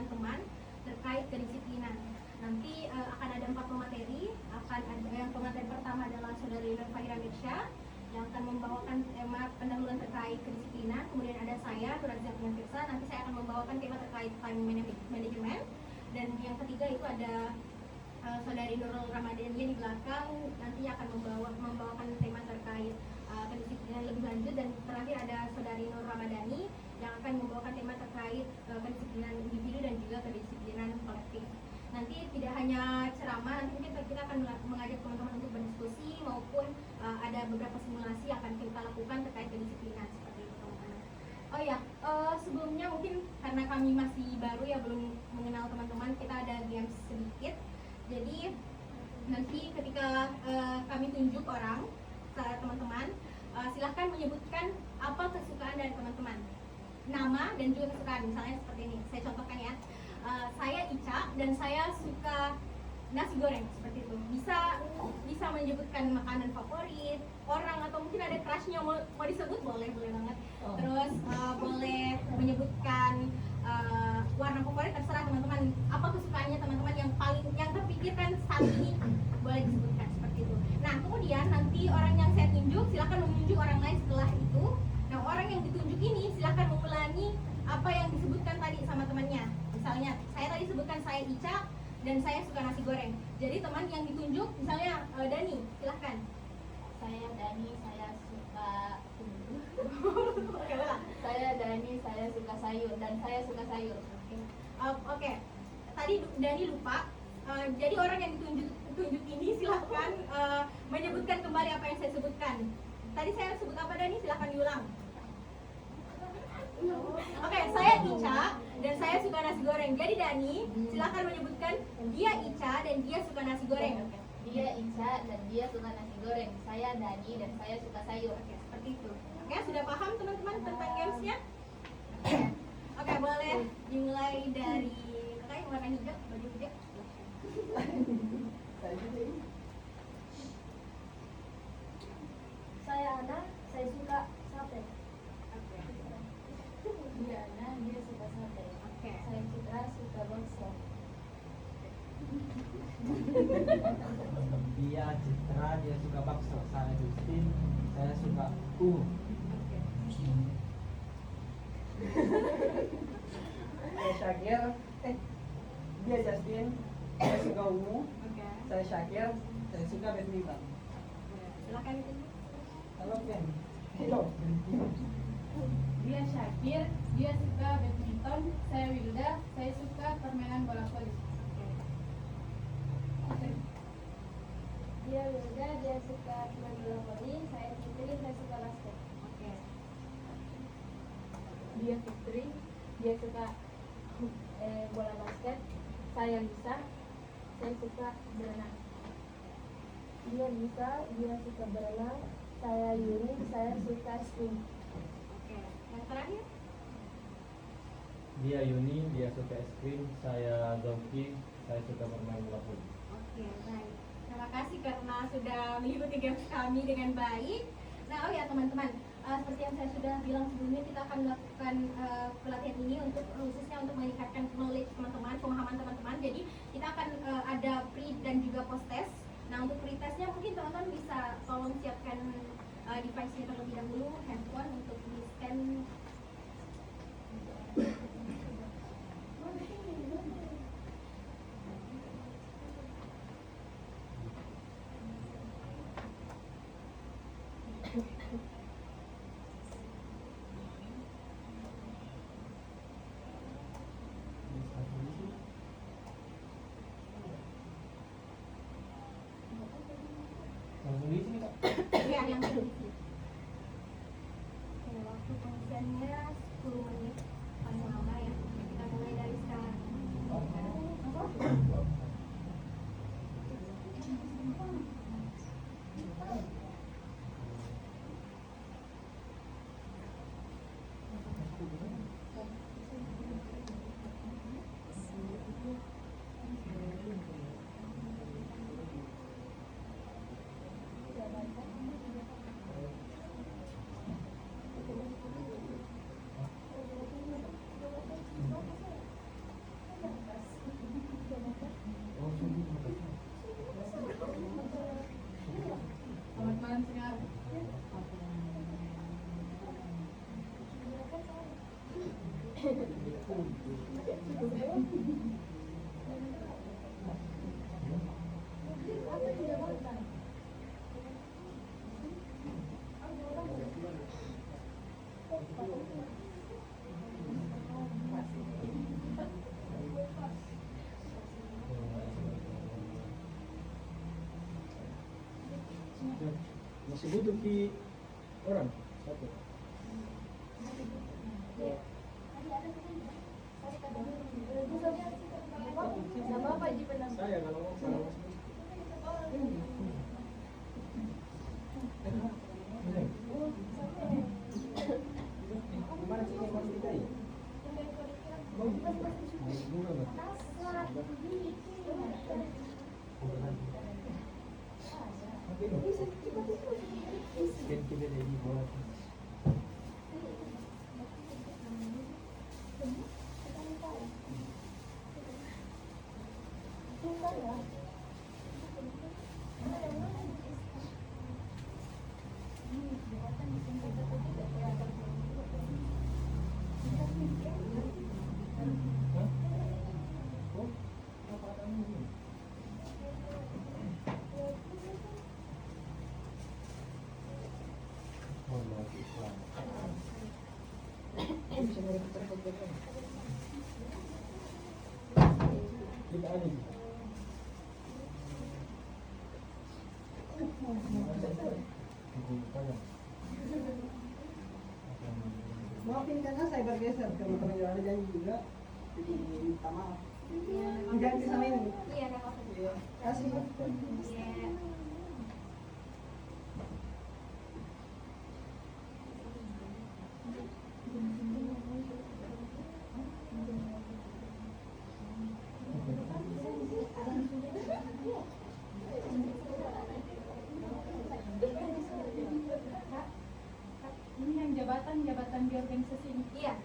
teman-teman terkait kedisiplinan. Nanti akan ada 4 pemateri. Akan ada yang pemateri pertama adalah Saudari Nur Fahira Mirsya yang akan membawakan tema pendahuluan terkait kedisiplinan. Kemudian ada saya, Turazia Firsa. Nanti saya akan membawakan tema terkait time management. Dan yang ketiga itu ada Saudari Nurul Ramadhani di belakang, nanti akan membawakan tema terkait kedisiplinan lebih lanjut. Dan terakhir ada Saudari Nur Ramadhani yang akan membawakan tema terkait kedisiplinan individu dan juga kedisiplinan kolektif. Nanti tidak hanya ceramah, nanti mungkin kita akan mengajak teman-teman untuk berdiskusi maupun ada beberapa simulasi yang akan kita lakukan terkait kedisiplinan seperti itu teman-teman. Oh ya, sebelumnya mungkin karena kami masih baru ya, belum mengenal teman-teman, kita ada games sedikit. Jadi nanti ketika kami tunjuk orang ke teman-teman, silahkan menyebutkan apa kesukaan dari teman-teman, nama dan juga kesukaan. Misalnya seperti ini, saya contohkan ya. Saya Ica dan saya suka nasi goreng, seperti itu. Bisa menyebutkan makanan favorit, orang, atau mungkin ada crushnya mau disebut, boleh banget. Terus boleh menyebutkan warna favorit, terserah teman-teman. Apa kesukaannya teman-teman yang terpikirkan saat ini, boleh disebutkan seperti itu. Nah kemudian nanti orang yang saya tunjuk silahkan menunjuk orang lain setelah itu. Nah orang yang ditunjuk ini silahkan mengulangi apa yang disebutkan tadi sama temannya. Misalnya saya tadi sebutkan saya Ica dan saya suka nasi goreng. Jadi teman yang ditunjuk misalnya Dani, silahkan. Saya Dani, saya suka Oke, saya Dani, saya suka sayur dan saya suka sayur. Oke. Tadi Dani lupa. Jadi orang yang ditunjuk ini silahkan menyebutkan kembali apa yang saya sebutkan. Tadi saya sebut apa Dani? Silahkan diulang. Oke, saya Ica dan saya suka nasi goreng. Jadi Dani silahkan menyebutkan dia Ica dan dia suka nasi goreng. Dia Ica dan dia suka nasi goreng. Saya Dani dan saya suka sayur. Oke, seperti itu. Oke, sudah paham teman-teman tentang gamesnya? Oke, boleh dimulai dari kakak yang warna hijau, baju hijau. Saya Ana, saya suka sate. Oke. Dia Ana, dia suka sate. Oke. Saya Citra suka bakso. Dia Citra, dia suka bakso. Saya Justin, saya suka Oke. Saya Syakir, dia Justin, saya suka ungu. Oke. Saya Syakir, saya suka badminton. Silakan ditunjuk. Halo Ken. Halo. Dia Syakir, dia suka badminton. Saya Wilda, saya suka permainan bola voli. Oke. Dia Wilda, dia suka main bola voli. Saya Fitri, saya suka basket. Oke. Dia Fitri, dia suka bola basket. Saya Lisa, saya suka berenang. Dia Lisa, dia suka berenang. Saya Yuni, saya suka swim. Oke. Yang terakhir? Dia Yuni, dia suka es krim. Saya Doki, saya suka bermain bola voli. Oke, baik. Terima kasih karena sudah mengikuti games kami dengan baik. Nah, oh ya teman-teman, seperti yang saya sudah bilang sebelumnya, kita akan melakukan pelatihan ini untuk khususnya untuk meningkatkan knowledge teman-teman, pemahaman teman-teman. Jadi kita akan ada pre dan juga post test. Nah, untuk pre testnya mungkin teman-teman bisa tolong siapkan device-nya terlebih dahulu, handphone untuk di scan. Masih butuh di orang satu. Nama apa Ji penang? Saya kalau mau gimana sih yang kita ini? Kita ada. Maafin karena saya bergeser kalau ternyata ada janji juga. Jadi minta maaf. Jangan sama ini. Iya, ada apa? Iya. Kasih. Iya. Ini yang jabatan di organisasi ini. Iya.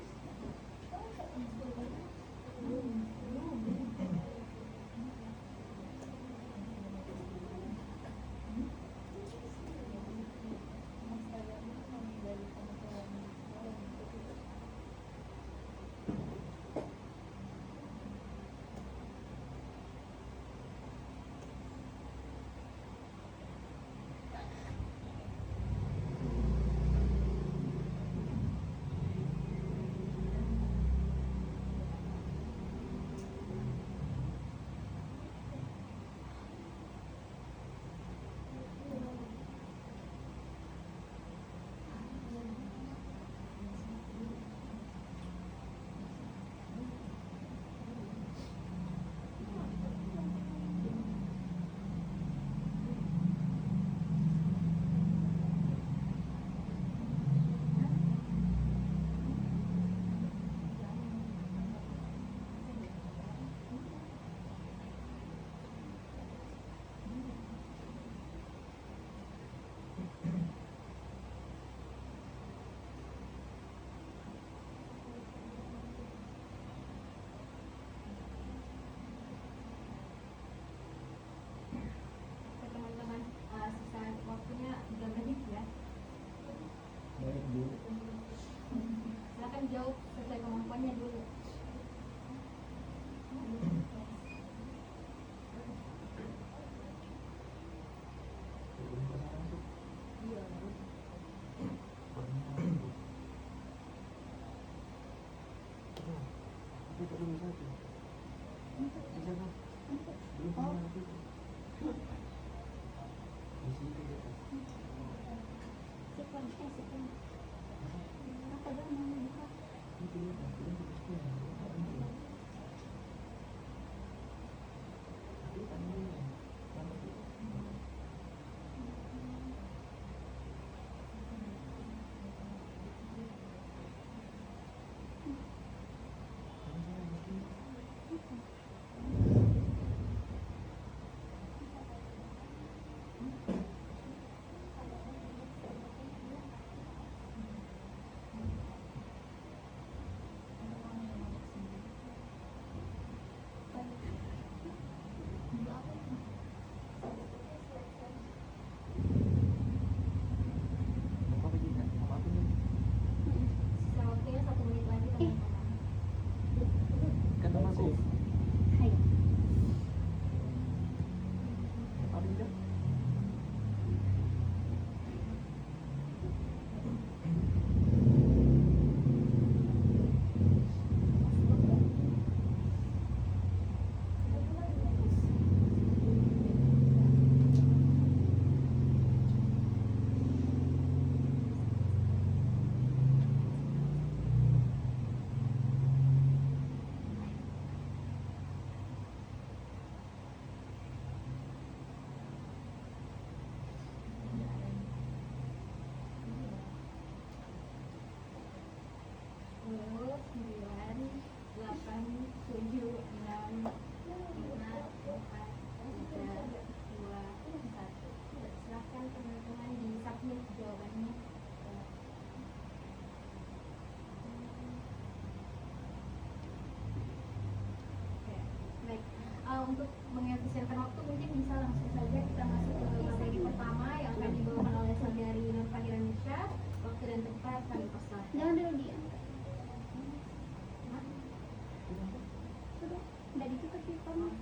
untuk mengefisienkan waktu mungkin bisa langsung saja kita masuk ke materi pertama yang akan dibawakan oleh saudari Nur Fahira Mirsya. Waktu dan tempat kami persilakan. Jangan dulu dia. Sudah, udah ditutup di kamar.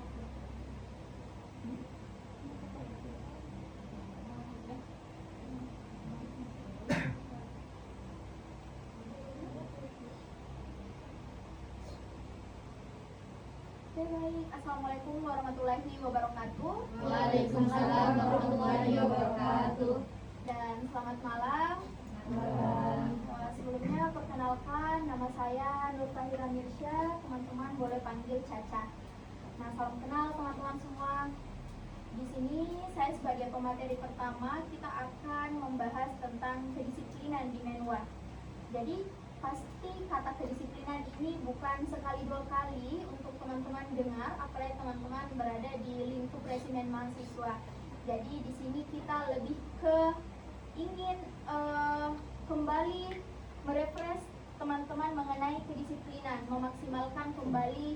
Oke, baik. Assalamualaikum warahmatullahi wabarakatuh. Waalaikumsalam warahmatullahi wabarakatuh. Dan selamat malam. Sebelumnya perkenalkan, nama saya Nur Fahira Mirsya. Teman-teman boleh panggil Caca. Nah, salam kenal teman-teman semua. Di sini saya sebagai pemateri pertama, kita akan membahas tentang kedisiplinan di Menwa. Jadi pasti kata kedisiplinan ini bukan sekali dua kali untuk teman-teman dengar, apalagi teman-teman berada di lingkup resimen mahasiswa. Jadi di sini kita lebih ke ingin kembali merefresh teman-teman mengenai kedisiplinan, memaksimalkan kembali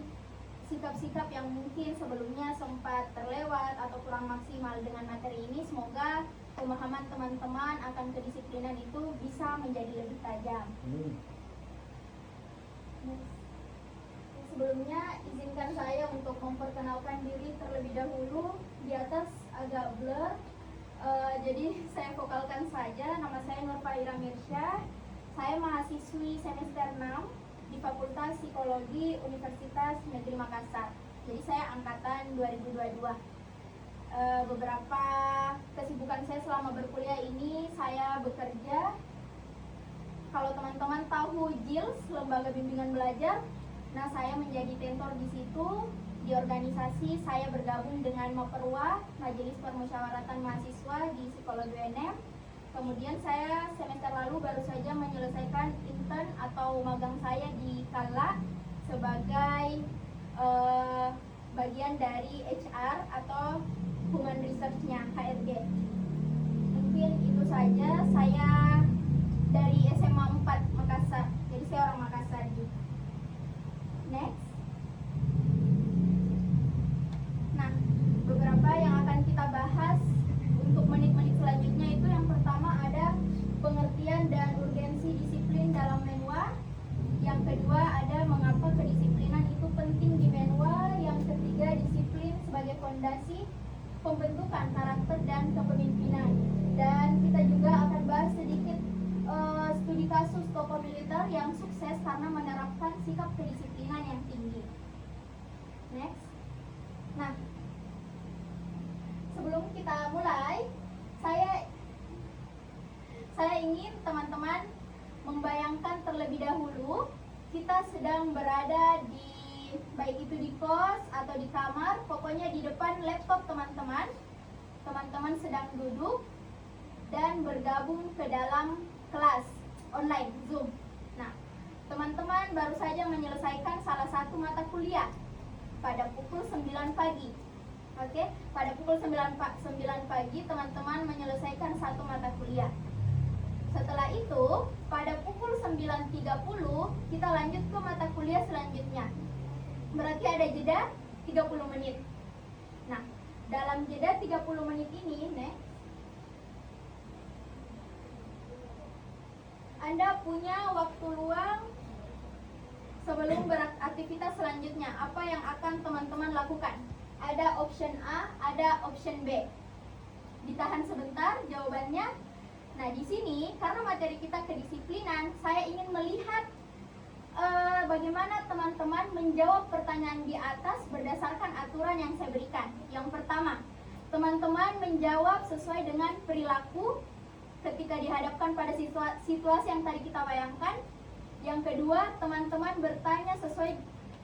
sikap-sikap yang mungkin sebelumnya sempat terlewat atau kurang maksimal dengan materi ini. Semoga pemahaman teman-teman akan kedisiplinan itu bisa menjadi lebih tajam. Sebelumnya izinkan saya untuk memperkenalkan diri terlebih dahulu. Di atas agak blur, jadi saya vokalkan saja. Nama saya Nur Fahira Mirsya. Saya mahasiswi semester 6 di Fakultas Psikologi Universitas Negeri Makassar. Jadi saya angkatan 2022. Beberapa kesibukan saya selama berkuliah ini, saya bekerja. Kalau teman-teman tahu JILS, Lembaga Bimbingan Belajar, nah saya menjadi tentor di situ. Di organisasi saya bergabung dengan Maperwa, Majelis Permusyawaratan Mahasiswa di Psikologi UNM. Kemudian saya semester lalu baru saja menyelesaikan intern atau magang saya di Kala sebagai bagian dari HR atau Human Research-nya, HRG. Mungkin itu saja. Saya dari SMA 4 Makassar, jadi saya orang Makassar juga. Next. Nah, beberapa yang akan kita bahas untuk menit-menit selanjutnya itu yang pertama ada pengertian dan urgensi disiplin dalam Menwa. Yang kedua ada mengapa kedisiplinan itu penting di Menwa. Yang ketiga, disiplin sebagai fondasi pembentukan karakter dan kepemimpinan. Dan kita juga akan bahas sedikit studi kasus tokoh militer yang sukses karena menerapkan sikap kedisiplinan yang tinggi. Next. Nah, sebelum kita mulai, saya ingin teman-teman membayangkan terlebih dahulu kita sedang berada di, baik itu di kos atau di kamar, pokoknya di depan laptop teman-teman. Teman-teman sedang duduk dan bergabung ke dalam kelas online Zoom. Nah, teman-teman baru saja menyelesaikan salah satu mata kuliah pada pukul 9 pagi. Oke, pada pukul 9 pagi teman-teman menyelesaikan satu mata kuliah. Setelah itu, pada pukul 9.30 kita lanjut ke mata kuliah selanjutnya. Berarti ada jeda 30 menit. Nah, dalam jeda 30 menit ini, Anda punya waktu luang sebelum beraktivitas selanjutnya. Apa yang akan teman-teman lakukan? Ada option A, ada option B. Ditahan sebentar jawabannya. Nah, di sini karena materi kita kedisiplinan, saya ingin melihat bagaimana teman-teman menjawab pertanyaan di atas berdasarkan aturan yang saya berikan. Yang pertama, teman-teman menjawab sesuai dengan perilaku ketika dihadapkan pada situasi yang tadi kita bayangkan. Yang kedua, teman-teman bertanya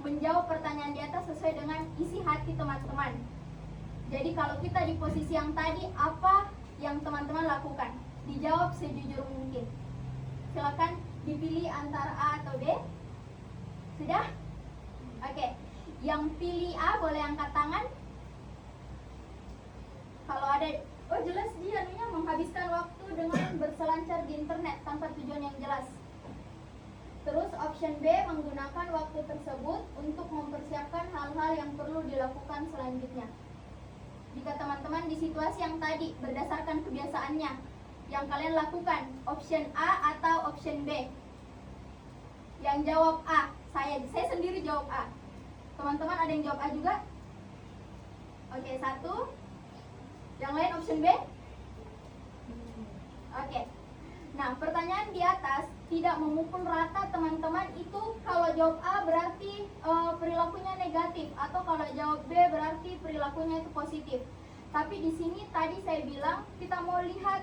menjawab pertanyaan di atas sesuai dengan isi hati teman-teman. Jadi kalau kita di posisi yang tadi, apa yang teman-teman lakukan? Dijawab sejujur mungkin. Silakan dipilih antara A atau B. Sudah? Oke. Yang pilih A boleh angkat tangan. Kalau ada, oh jelas dia menghabiskan waktu dengan berselancar di internet tanpa tujuan yang jelas. Terus option B, menggunakan waktu tersebut untuk mempersiapkan hal-hal yang perlu dilakukan selanjutnya. Jika teman-teman di situasi yang tadi berdasarkan kebiasaannya yang kalian lakukan, option A atau option B? Yang jawab A, saya sendiri jawab A. Teman-teman ada yang jawab A juga? Oke, 1. Yang lain option B? Oke. Nah, pertanyaan di atas tidak memukul rata teman-teman itu. Kalau jawab A berarti perilakunya negatif, atau kalau jawab B berarti perilakunya itu positif. Tapi di sini tadi saya bilang kita mau lihat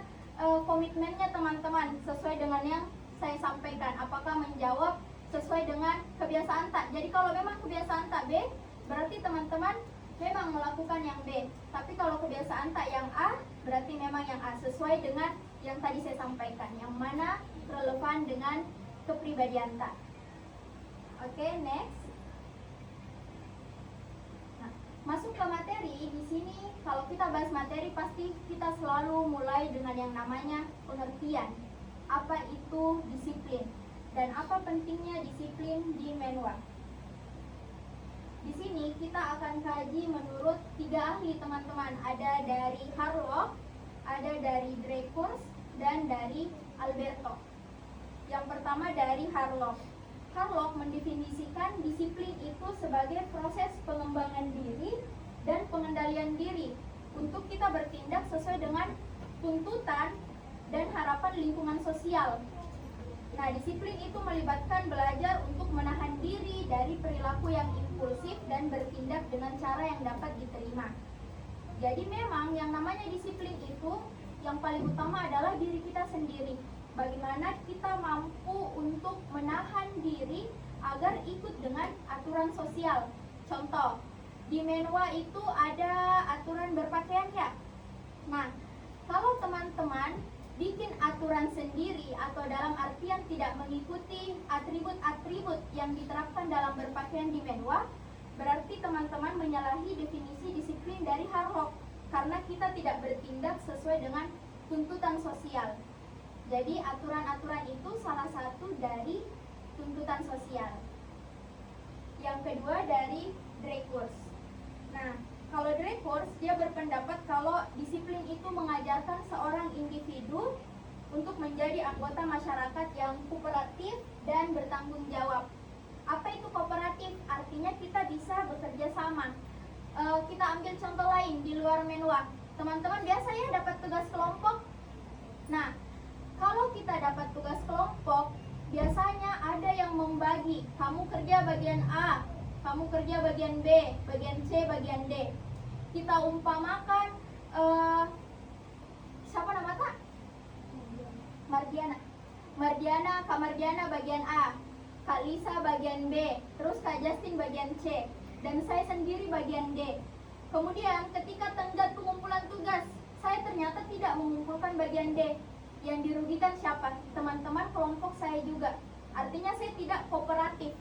komitmennya teman-teman sesuai dengan yang saya sampaikan. Apakah menjawab sesuai dengan kebiasaan tak? Jadi kalau memang kebiasaan tak B, berarti teman-teman memang melakukan yang B. Tapi kalau kebiasaan tak yang A, berarti memang yang A, sesuai dengan yang tadi saya sampaikan, yang mana relevan dengan kepribadian tak. Oke, next. Nah, masuk ke materi. Di sini kalau kita bahas materi pasti kita selalu mulai dengan yang namanya pengertian. Apa itu disiplin dan apa pentingnya disiplin di Menwa. Di sini kita akan kaji menurut 3 ahli teman-teman. Ada dari Harlock, ada dari Drakurs, dan dari Alberto. Yang pertama dari Harlock. Harlock mendefinisikan disiplin itu sebagai proses pengembangan diri dan pengendalian diri untuk kita bertindak sesuai dengan tuntutan dan harapan lingkungan sosial. Nah, disiplin itu melibatkan belajar untuk menahan diri dari perilaku yang impulsif dan bertindak dengan cara yang dapat diterima. Jadi memang yang namanya disiplin itu yang paling utama adalah diri kita sendiri. Bagaimana kita mampu untuk menahan diri agar ikut dengan aturan sosial. Contoh, di Menwa itu ada aturan berpakaian ya. Nah, kalau teman-teman bikin aturan sendiri atau dalam artian tidak mengikuti atribut-atribut yang diterapkan dalam berpakaian di Menwa, berarti teman-teman menyalahi definisi disiplin dari Harlock, karena kita tidak bertindak sesuai dengan tuntutan sosial. Jadi aturan-aturan itu salah satu dari tuntutan sosial. Yang kedua dari Drakurs. Nah, kalau Drakurs dia berpendapat kalau disiplin itu mengajarkan seorang individu untuk menjadi anggota masyarakat yang kooperatif dan bertanggung jawab. Apa itu kooperatif? Artinya kita bisa bekerja sama. Kita ambil contoh lain di luar Menwa. Teman-teman biasa ya dapat tugas kelompok. Nah, kalau kita dapat tugas kelompok, biasanya ada yang membagi. Kamu kerja bagian A, kamu kerja bagian B, bagian C, bagian D. Kita umpamakan siapa nama tak? Mardiana, Kak Mardiana bagian A, Kak Lisa bagian B, terus Kak Justin bagian C, dan saya sendiri bagian D. Kemudian ketika tenggat pengumpulan tugas, saya ternyata tidak mengumpulkan bagian D. Yang dirugikan siapa? Teman-teman kelompok saya juga. Artinya saya tidak kooperatif,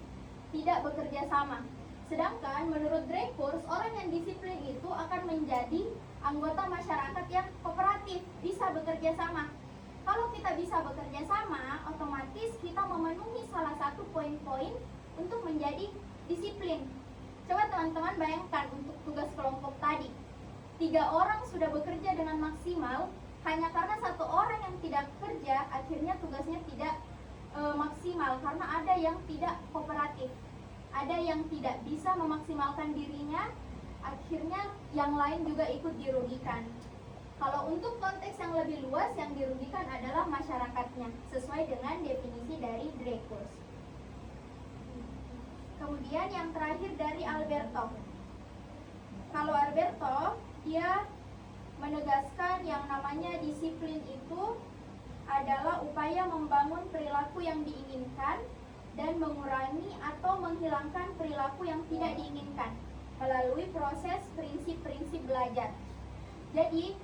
tidak bekerja sama. Sedangkan menurut Drakurs, orang yang disiplin itu akan menjadi anggota masyarakat yang kooperatif, bisa bekerja sama. Kalau kita bisa bekerja sama, otomatis kita memenuhi salah satu poin-poin untuk menjadi disiplin. Coba teman-teman bayangkan untuk tugas kelompok tadi. 3 orang sudah bekerja dengan maksimal, hanya karena 1 orang yang tidak kerja, akhirnya tugasnya tidak maksimal karena ada yang tidak kooperatif. Ada yang tidak bisa memaksimalkan dirinya, akhirnya yang lain juga ikut dirugikan. Kalau untuk konteks yang lebih luas, yang dirugikan adalah masyarakatnya, sesuai dengan definisi dari Drakurs. Kemudian yang terakhir dari Alberto. Kalau Alberto, dia menegaskan yang namanya disiplin itu adalah upaya membangun perilaku yang diinginkan dan mengurangi atau menghilangkan perilaku yang tidak diinginkan melalui proses prinsip-prinsip belajar. Jadi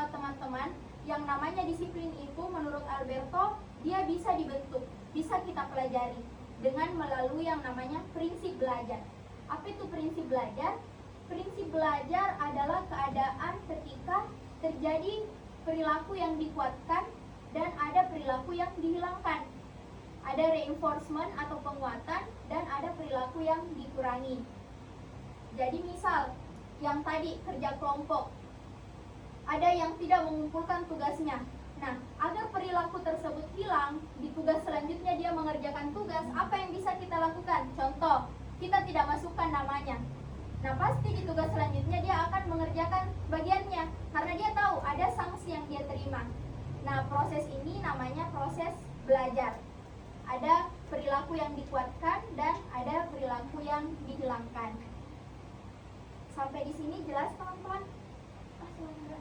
teman-teman, yang namanya disiplin itu menurut Alberto dia bisa dibentuk, bisa kita pelajari dengan melalui yang namanya prinsip belajar. Apa itu prinsip belajar? Prinsip belajar adalah keadaan ketika terjadi perilaku yang dikuatkan dan ada perilaku yang dihilangkan. ada reinforcement atau penguatan, dan ada perilaku yang dikurangi. Jadi misal, yang tadi kerja kelompok, ada yang tidak mengumpulkan tugasnya. Nah, agar perilaku tersebut hilang, di tugas selanjutnya dia mengerjakan tugas, apa yang bisa kita lakukan? Contoh, kita tidak masukkan namanya. Nah, pasti di tugas selanjutnya dia akan mengerjakan bagiannya, karena dia tahu ada sanksi yang dia terima. Nah, proses ini namanya proses belajar. Ada perilaku yang dikuatkan dan ada perilaku yang dihilangkan. Sampai di sini jelas, teman-teman?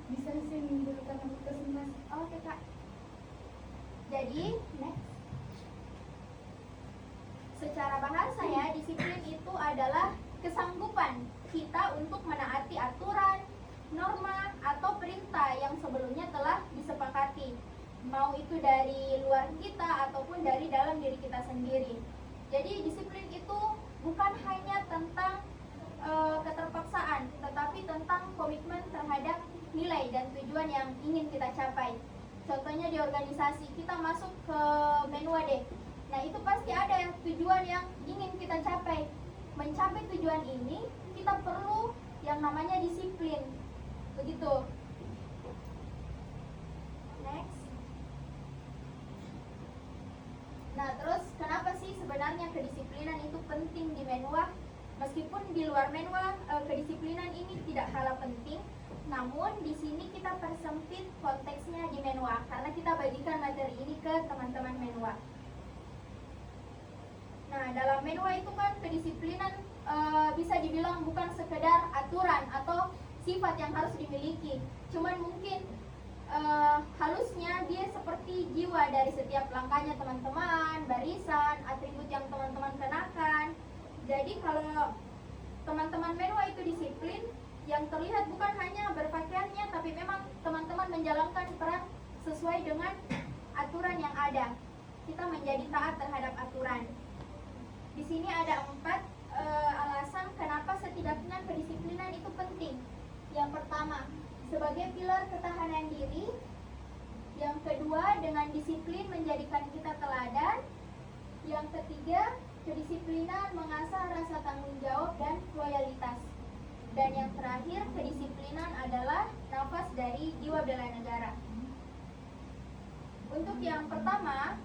Bisa sih dulu karena putus mas. Oke, Kak. Jadi, next. Secara bahasa ya, disiplin itu adalah kesanggupan kita untuk menaati aturan, norma, atau perintah yang sebelumnya telah disepakati. Mau itu dari luar kita ataupun dari dalam diri kita sendiri. Jadi disiplin itu bukan hanya tentang keterpaksaan, tetapi tentang komitmen terhadap nilai dan tujuan yang ingin kita capai. Contohnya di organisasi, kita masuk ke Menwa D. Nah, itu pasti ada tujuan yang ingin kita capai. Mencapai tujuan ini, kita perlu yang namanya disiplin. Begitu. Next. Nah, terus kenapa sih sebenarnya kedisiplinan itu penting di Menwa? Meskipun di luar Menwa kedisiplinan ini tidak kalah penting, namun di sini kita persempit konteksnya di Menwa karena kita bagikan materi ini ke teman-teman Menwa. Nah, dalam Menwa itu kan kedisiplinan bisa dibilang bukan sekedar aturan atau sifat yang harus dimiliki, cuman mungkin halusnya dia seperti jiwa dari setiap langkahnya teman-teman, barisan, atribut yang teman-teman kenakan. Jadi kalau teman-teman Menwa itu disiplin, yang terlihat bukan hanya berpakaiannya, tapi memang teman-teman menjalankan peran sesuai dengan aturan yang ada. Kita menjadi taat terhadap aturan. Di sini ada 4 alasan kenapa setidaknya kedisiplinan itu penting. Yang pertama, sebagai pilar ketahanan diri. Yang kedua, dengan disiplin menjadikan kita teladan. Yang ketiga, kedisiplinan mengasah rasa tanggung jawab dan loyalitas. Dan yang terakhir, kedisiplinan adalah nafas dari jiwa bela negara. Untuk yang pertama,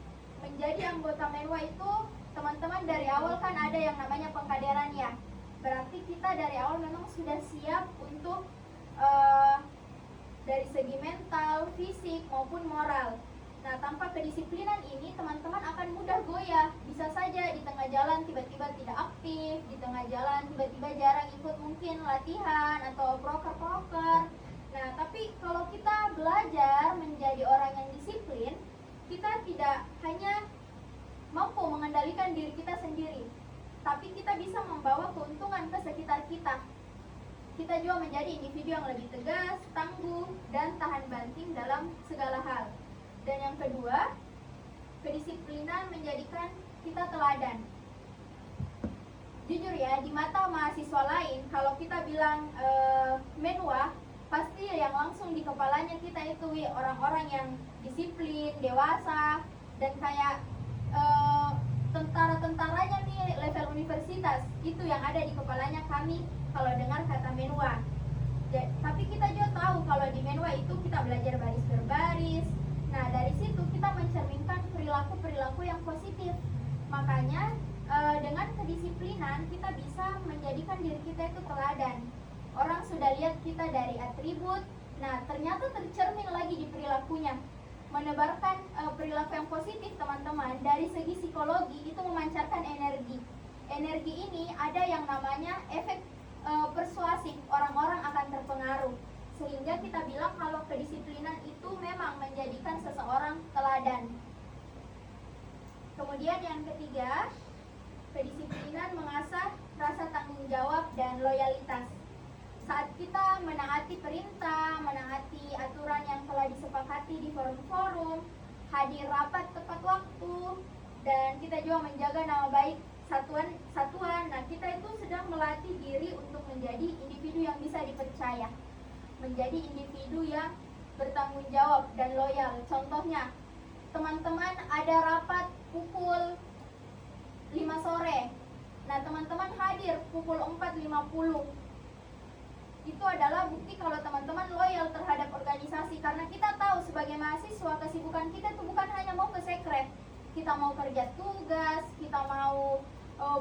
menjadi anggota Menwa itu, teman-teman dari awal kan ada yang namanya pengkaderan ya. Berarti kita dari awal memang sudah siap untuk dari segi mental, fisik, maupun moral. Nah, tanpa kedisiplinan ini, teman-teman akan mudah goyah. Bisa saja di tengah jalan tiba-tiba tidak aktif, di tengah jalan tiba-tiba jarang ikut mungkin latihan atau proker-proker. Nah, tapi kalau kita belajar menjadi orang yang disiplin, kita tidak hanya mampu mengendalikan diri kita sendiri, tapi kita bisa membawa keuntungan ke sekitar kita. Kita juga menjadi individu yang lebih tegas, tangguh, dan tahan banting dalam segala hal. Dan yang kedua, kedisiplinan menjadikan kita teladan. Jujur ya, di mata mahasiswa lain, kalau kita bilang Menwa, pasti yang langsung di kepalanya kita itu orang-orang yang disiplin, dewasa, dan kayak tentara-tentaranya nih level universitas. Itu yang ada di kepalanya kami kalau dengar kata Menwa. Tapi kita juga tahu kalau di Menwa itu kita belajar baris berbaris. Nah, dari situ kita mencerminkan perilaku-perilaku yang positif. Makanya dengan kedisiplinan kita bisa menjadikan diri kita itu teladan. Orang sudah lihat kita dari atribut, nah ternyata tercermin lagi di perilakunya. Menebarkan perilaku yang positif, teman-teman, dari segi psikologi itu memancarkan energi. Energi ini ada yang namanya efek persuasif, orang-orang akan terpengaruh. Sehingga kita bilang kalau kedisiplinan itu memang menjadikan seseorang teladan. Kemudian yang ketiga, kedisiplinan mengasah rasa tanggung jawab dan loyalitas. Saat kita menaati perintah, menaati aturan yang telah disepakati di forum-forum, hadir rapat tepat waktu, dan kita juga menjaga nama baik satuan. Nah, kita itu sedang melatih diri untuk menjadi individu yang bisa dipercaya, menjadi individu yang bertanggung jawab dan loyal. Contohnya, teman-teman ada rapat pukul 5 sore. Nah, teman-teman hadir pukul 4.50. Itu adalah bukti kalau teman-teman loyal terhadap organisasi, karena kita tahu sebagai mahasiswa kesibukan kita itu bukan hanya mau ke sekret. Kita mau kerja tugas, kita mau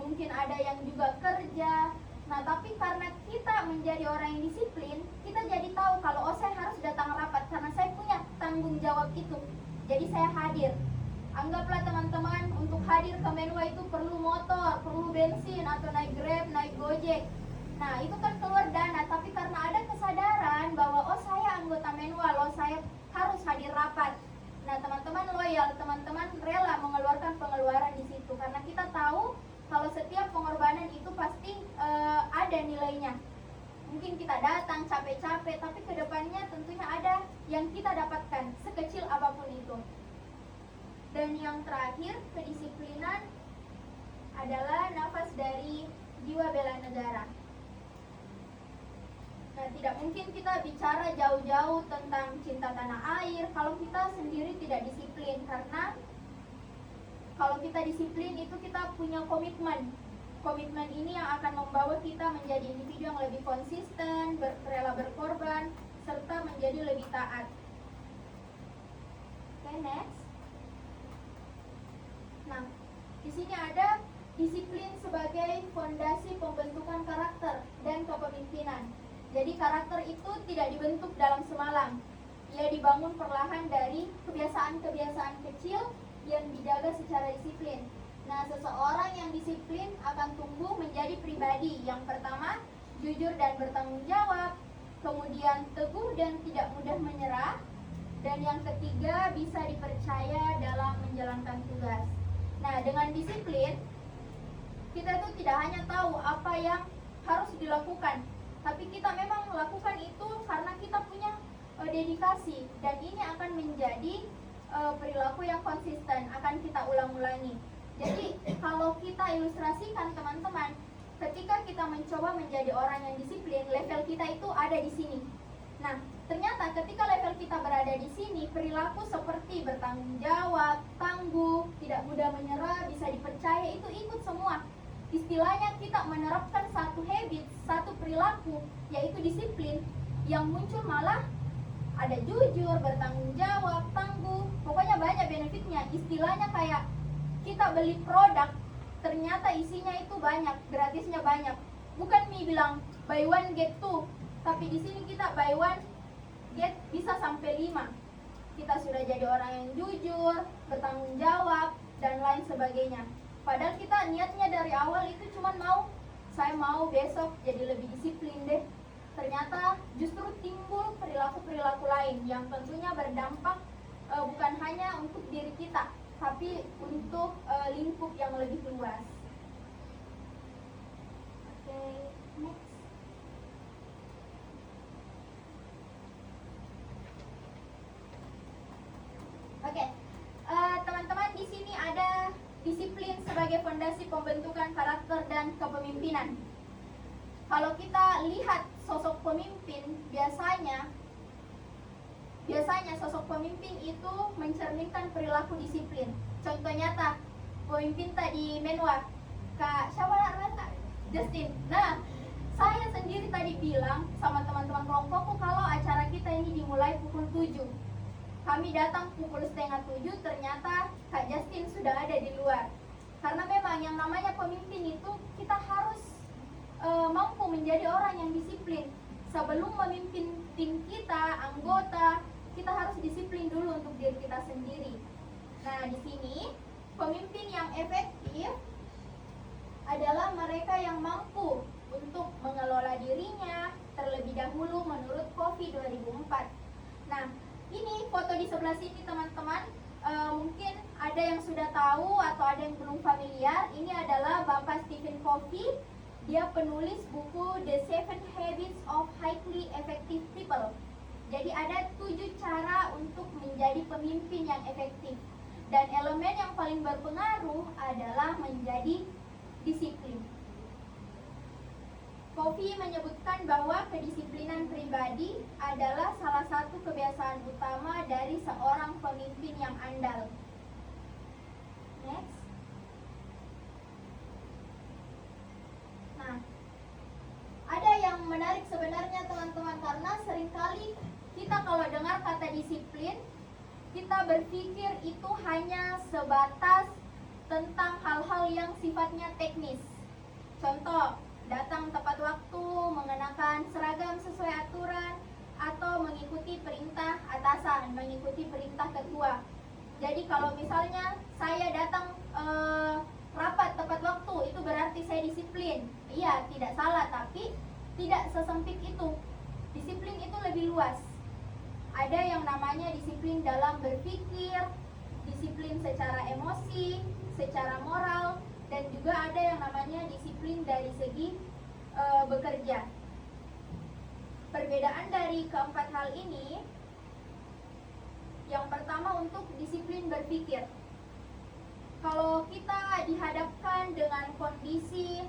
mungkin ada yang juga kerja. Nah, tapi karena kita menjadi orang yang disiplin, kita jadi tahu kalau saya harus datang rapat karena saya punya tanggung jawab itu. Jadi saya hadir. Anggaplah teman-teman untuk hadir ke Menwa itu perlu motor, perlu bensin, atau naik Grab, naik Gojek. Nah, itu kan keluar dana, tapi karena ada kesadaran bahwa saya anggota Menwa, saya harus hadir rapat. Nah, teman-teman loyal, teman-teman rela mengeluarkan pengeluaran di situ karena kita tahu kalau setiap pengorbanan itu pasti ada nilainya. Mungkin kita datang capek-capek, tapi kedepannya tentunya ada yang kita dapatkan, sekecil apapun itu. Dan yang terakhir, kedisiplinan adalah nafas dari jiwa bela negara. Nah, tidak mungkin kita bicara jauh-jauh tentang cinta tanah air kalau kita sendiri tidak disiplin, karena kalau kita disiplin itu kita punya komitmen. Komitmen ini yang akan membawa kita menjadi individu yang lebih konsisten, rela berkorban, serta menjadi lebih taat. Oke, next. Nah, di sini ada disiplin sebagai fondasi pembentukan karakter dan kepemimpinan. Jadi karakter itu tidak dibentuk dalam semalam. Ia dibangun perlahan dari kebiasaan-kebiasaan kecil yang dijaga secara disiplin. Nah, seseorang yang disiplin akan tumbuh menjadi pribadi yang pertama, jujur dan bertanggung jawab, kemudian teguh dan tidak mudah menyerah, dan yang ketiga bisa dipercaya dalam menjalankan tugas. Nah, dengan disiplin kita tuh tidak hanya tahu apa yang harus dilakukan, tapi kita memang melakukan itu karena kita punya dedikasi, dan ini akan menjadi perilaku yang konsisten, akan kita ulang-ulangi. Jadi kalau kita ilustrasikan teman-teman, ketika kita mencoba menjadi orang yang disiplin, level kita itu ada di sini. Nah, ternyata ketika level kita berada di sini, perilaku seperti bertanggung jawab, tangguh, tidak mudah menyerah, bisa dipercaya itu ikut semua. Istilahnya kita menerapkan satu habit, satu perilaku, yaitu disiplin, yang muncul malah ada jujur, bertanggung jawab, tangguh, pokoknya banyak benefitnya. Istilahnya kayak kita beli produk, ternyata isinya itu banyak, gratisnya banyak. Bukan bilang buy one get two, tapi di sini kita buy one get bisa sampai 5. Kita sudah jadi orang yang jujur, bertanggung jawab, dan lain sebagainya. Padahal kita niatnya dari awal itu cuma saya mau besok jadi lebih disiplin deh. Ternyata justru timbul perilaku-perilaku lain yang tentunya berdampak bukan hanya untuk diri kita, tapi untuk lingkup yang lebih luas. Oke, next. Oke, teman-teman, di sini ada disiplin sebagai fondasi pembentukan karakter dan kepemimpinan. Kalau kita lihat sosok pemimpin, biasanya sosok pemimpin itu mencerminkan perilaku disiplin. Contoh nyata, pemimpin tadi Menwa, Kak Justin. Nah, saya sendiri tadi bilang sama teman-teman kelompokku kalau acara kita ini dimulai pukul 7. Kami datang pukul 6:30, ternyata Kak Justin sudah ada di luar. Karena memang yang namanya pemimpin itu kita harus mampu menjadi orang yang disiplin. Sebelum memimpin tim kita, anggota, kita harus disiplin dulu untuk diri kita sendiri. Nah, di sini pemimpin yang efektif adalah mereka yang mampu untuk mengelola dirinya terlebih dahulu menurut Covey 2004. Nah, ini foto di sebelah sini teman-teman, mungkin ada yang sudah tahu atau ada yang belum familiar. Ini adalah Bapak Stephen Covey. Dia penulis buku The 7 Habits of Highly Effective People. Jadi ada 7 cara untuk menjadi pemimpin yang efektif. Dan elemen yang paling berpengaruh adalah menjadi disiplin. Covey menyebutkan bahwa kedisiplinan pribadi adalah salah satu kebiasaan utama dari seorang pemimpin yang andal. Next. Nah, ada yang menarik sebenarnya teman-teman, karena seringkali kita kalau dengar kata disiplin, kita berpikir itu hanya sebatas tentang hal-hal yang sifatnya teknis. Contoh, datang tepat waktu, mengenakan seragam sesuai aturan, atau mengikuti perintah atasan, mengikuti perintah ketua. Jadi kalau misalnya saya datang rapat tepat waktu, itu berarti saya disiplin. Iya, tidak salah, tapi tidak sesempit itu. Disiplin itu lebih luas. Ada yang namanya disiplin dalam berpikir, disiplin secara emosi, secara moral, dan juga ada yang namanya disiplin dari segi bekerja. Perbedaan dari keempat hal ini, yang pertama untuk disiplin berpikir. Kalau kita dihadapkan dengan kondisi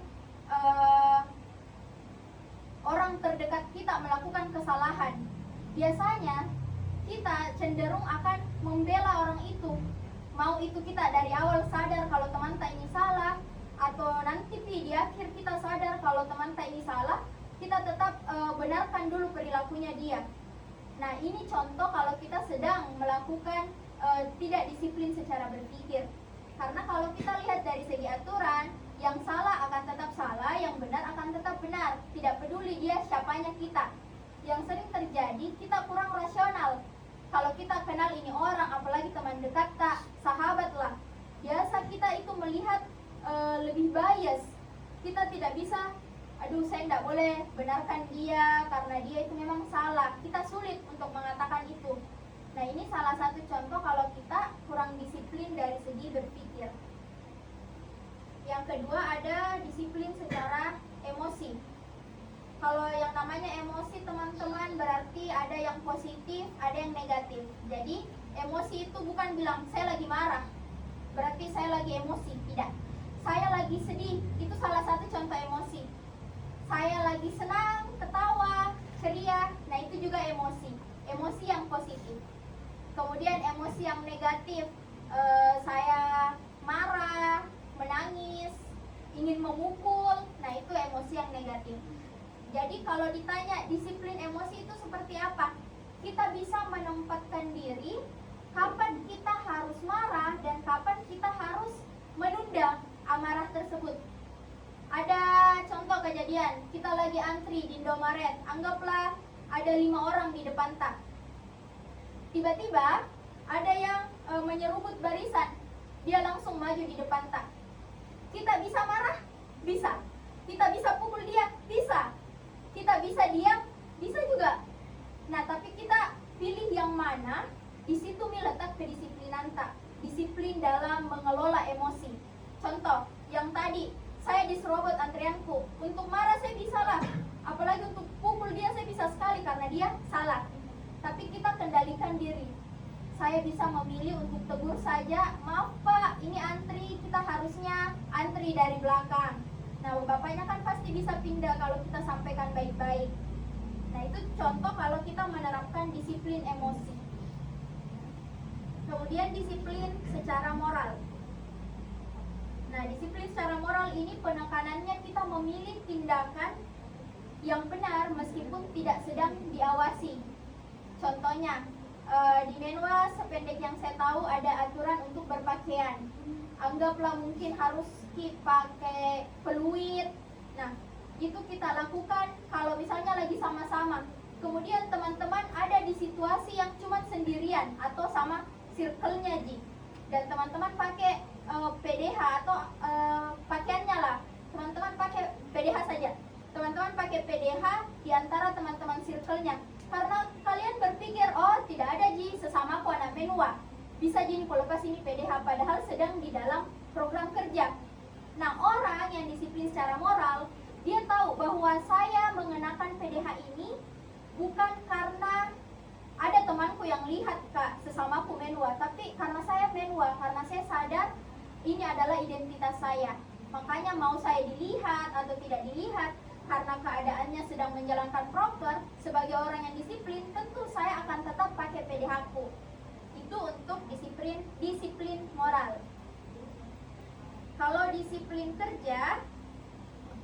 orang terdekat kita melakukan kesalahan, biasanya kita cenderung akan membela orang itu. Mau itu kita dari awal sadar kalau teman tak ini salah, atau nanti di akhir kita sadar kalau teman tak ini salah, kita tetap benarkan dulu perilakunya dia. Nah, ini contoh kalau kita sedang melakukan tidak disiplin secara berpikir. Karena kalau kita lihat dari segi aturan, yang salah akan tetap salah, yang benar akan tetap benar. Tidak peduli dia siapanya kita. Yang sering terjadi, kita kurang rasional. Kalau kita kenal ini orang, apalagi teman dekat tak, sahabat lah, biasa kita itu melihat lebih bias. Kita tidak bisa, aduh saya tidak boleh benarkan dia karena dia itu memang salah. Kita sulit untuk mengatakan itu. Nah, ini salah satu contoh kalau kita kurang disiplin dari segi berpikir. Yang kedua ada disiplin secara emosi. Kalau yang namanya emosi teman-teman berarti ada yang positif, ada yang negatif. Jadi emosi itu bukan bilang saya lagi marah, berarti saya lagi emosi. Tidak. Saya lagi sedih, itu salah satu contoh emosi. Saya lagi senang, ketawa, ceria, nah itu juga emosi. Emosi yang positif. Kemudian emosi yang negatif, saya marah, menangis, ingin memukul, nah itu emosi yang negatif. Jadi kalau ditanya disiplin emosi itu seperti apa? Kita bisa menempatkan diri kapan kita harus marah dan kapan kita harus menunda amarah tersebut. Ada contoh kejadian, kita lagi antri di Indomaret, anggaplah ada 5 orang di depan tak. Tiba-tiba ada yang menyerubut barisan, dia langsung maju di depan tak. Kita bisa marah? Bisa. Kita bisa pukul dia? Bisa. Kita bisa diam? Bisa juga. Nah, tapi kita pilih yang mana, di situ letak kedisiplinan tak. Disiplin dalam mengelola emosi. Contoh, yang tadi, saya diserobot antrianku. Untuk marah saya bisa lah. Apalagi untuk pukul dia saya bisa sekali karena dia salah. Tapi kita kendalikan diri. Saya bisa memilih untuk tegur saja, maaf Pak, ini antri, kita harusnya antri dari belakang. Nah, bapaknya kan pasti bisa pindah kalau kita sampaikan baik-baik. Nah, itu contoh kalau kita menerapkan disiplin emosi. Kemudian disiplin secara moral. Nah, disiplin secara moral ini penekanannya kita memilih tindakan yang benar meskipun tidak sedang diawasi. Contohnya, di Menwa sependek yang saya tahu ada aturan untuk berpakaian. Anggaplah mungkin harus pakai peluit. Nah, itu kita lakukan kalau misalnya lagi sama-sama. Kemudian teman-teman ada di situasi yang cuma sendirian atau sama circle-nya Ji. Dan teman-teman pakai PDH atau pakaiannya lah. Teman-teman pakai PDH saja. Teman-teman pakai PDH di antara teman-teman circle-nya. Karena kalian berpikir, oh tidak ada Ji, sesama aku anak Menwa. Bisa Ji kalau lepas ini PDH, padahal sedang di dalam program kerja. Nah, orang yang disiplin secara moral, dia tahu bahwa saya mengenakan PDH ini bukan karena ada temanku yang lihat Kak, sesamaku Menwa, tapi karena saya Menwa, karena saya sadar ini adalah identitas saya. Makanya mau saya dilihat atau tidak dilihat, karena keadaannya sedang menjalankan proker, sebagai orang yang disiplin, tentu saya akan tetap pakai PDH-ku. Itu untuk disiplin moral. Kalau disiplin kerja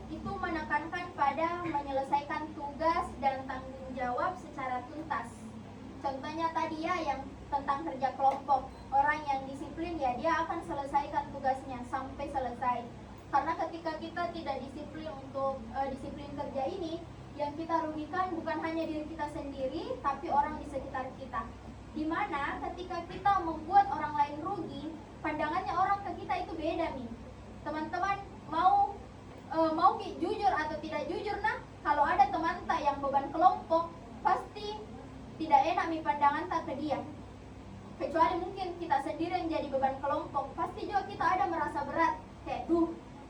itu menekankan pada menyelesaikan tugas dan tanggung jawab secara tuntas. Contohnya tadi ya yang tentang kerja kelompok. Orang yang disiplin ya dia akan selesaikan tugasnya sampai selesai. Karena ketika kita tidak disiplin untuk disiplin kerja ini, yang kita rugikan bukan hanya diri kita sendiri, tapi orang di sekitar kita. Dimana ketika kita membuat orang lain rugi, pandangannya orang ke kita itu beda nih. Teman-teman mau jujur atau tidak jujur, nah kalau ada teman tak yang beban kelompok, pasti tidak enak nih pandangan tak ke dia. Kecuali mungkin kita sendiri yang jadi beban kelompok, pasti juga kita ada merasa berat, kayak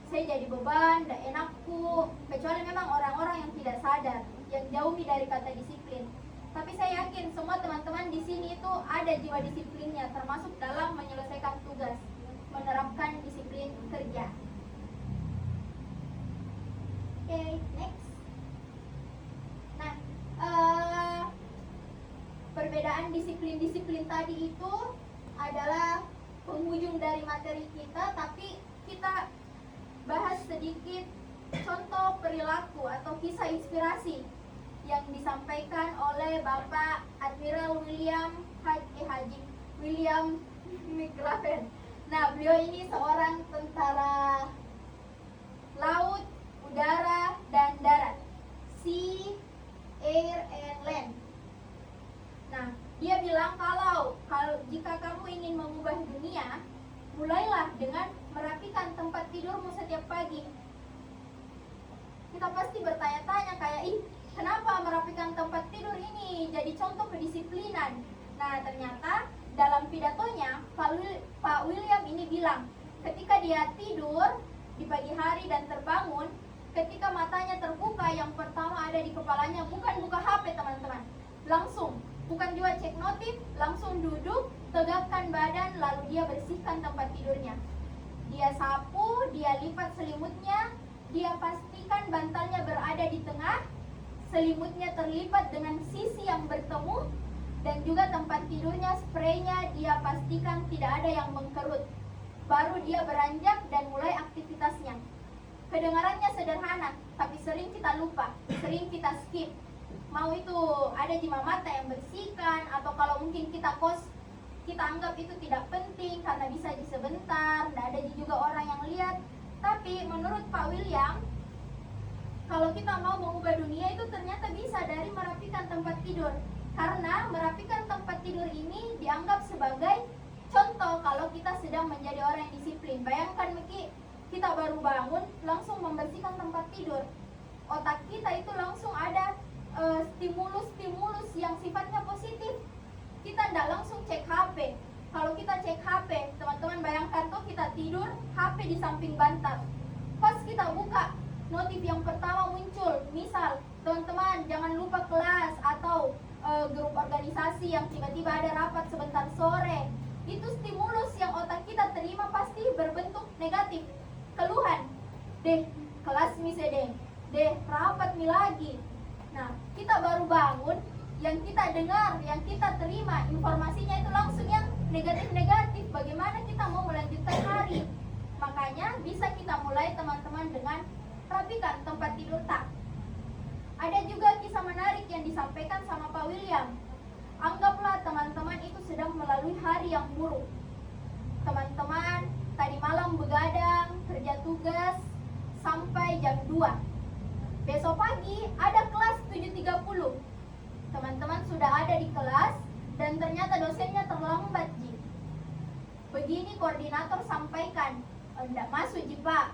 saya jadi beban, tidak enakku. Kecuali memang orang-orang yang tidak sadar, yang jauh dari kata disiplin. Tapi saya yakin semua teman-teman di sini itu ada jiwa disiplinnya, termasuk dalam menyelesaikan tugas, menerapkan disiplin kerja. Oke, next. Nah, perbedaan disiplin-disiplin tadi itu adalah penghujung dari materi kita, tapi kita bahas sedikit contoh perilaku atau kisah inspirasi yang disampaikan oleh Bapak Admiral Haji William McRaven. Nah, beliau ini seorang tentara laut, udara, dan darat, sea, air, and land. Nah, dia bilang kalau jika kamu ingin mengubah dunia, mulailah dengan merapikan tempat tidurmu setiap pagi. Kita pasti bertanya-tanya kayak, kenapa merapikan tempat tidur ini jadi contoh kedisiplinan? Nah, ternyata dalam pidatonya Pak William ini bilang, ketika dia tidur di pagi hari dan terbangun, ketika matanya terbuka, yang pertama ada di kepalanya bukan buka HP teman-teman, langsung, bukan juga cek notif, langsung duduk, tegakkan badan, lalu dia bersihkan tempat tidurnya. Dia sapu, dia lipat selimutnya, dia pastikan bantalnya berada di tengah, selimutnya terlipat dengan sisi yang bertemu, dan juga tempat tidurnya, spraynya dia pastikan tidak ada yang mengkerut. Baru dia beranjak dan mulai aktivitasnya. Kedengarannya sederhana, tapi sering kita lupa, sering kita skip. Mau itu ada jima mata yang bersihkan, atau kalau mungkin kita anggap itu tidak penting karena bisa di sebentar, tidak ada juga orang yang lihat. Tapi menurut Pak William, kalau kita mau mengubah dunia itu ternyata bisa dari merapikan tempat tidur. Karena merapikan tempat tidur ini dianggap sebagai contoh kalau kita sedang menjadi orang yang disiplin. Bayangkan Miki, kita baru bangun langsung membersihkan tempat tidur. Otak kita itu langsung ada stimulus-stimulus yang sifatnya positif. Kita tidak langsung cek HP. Kalau kita cek HP, teman-teman bayangkan tuh kita tidur, HP di samping bantal. Pas kita buka, notif yang pertama muncul, misal teman-teman jangan lupa kelas, atau grup organisasi yang tiba-tiba ada rapat sebentar sore. Itu stimulus yang otak kita terima pasti berbentuk negatif. Keluhan, kelas misalnya deh rapat mi lagi. Nah, kita baru bangun, yang kita dengar, yang kita terima informasinya itu langsung yang negatif-negatif. Bagaimana kita mau melanjutkan hari? Makanya bisa kita mulai teman-teman dengan rapikan tempat tidur tak. Ada juga kisah menarik yang disampaikan sama Pak William. Anggaplah teman-teman itu sedang melalui hari yang buruk. Teman-teman tadi malam begadang, kerja tugas sampai jam 2. Besok pagi ada kelas 7.30. Teman-teman sudah ada di kelas dan ternyata dosennya terlambat, Ji. Begini koordinator sampaikan, enggak masuk, Ji, Pak.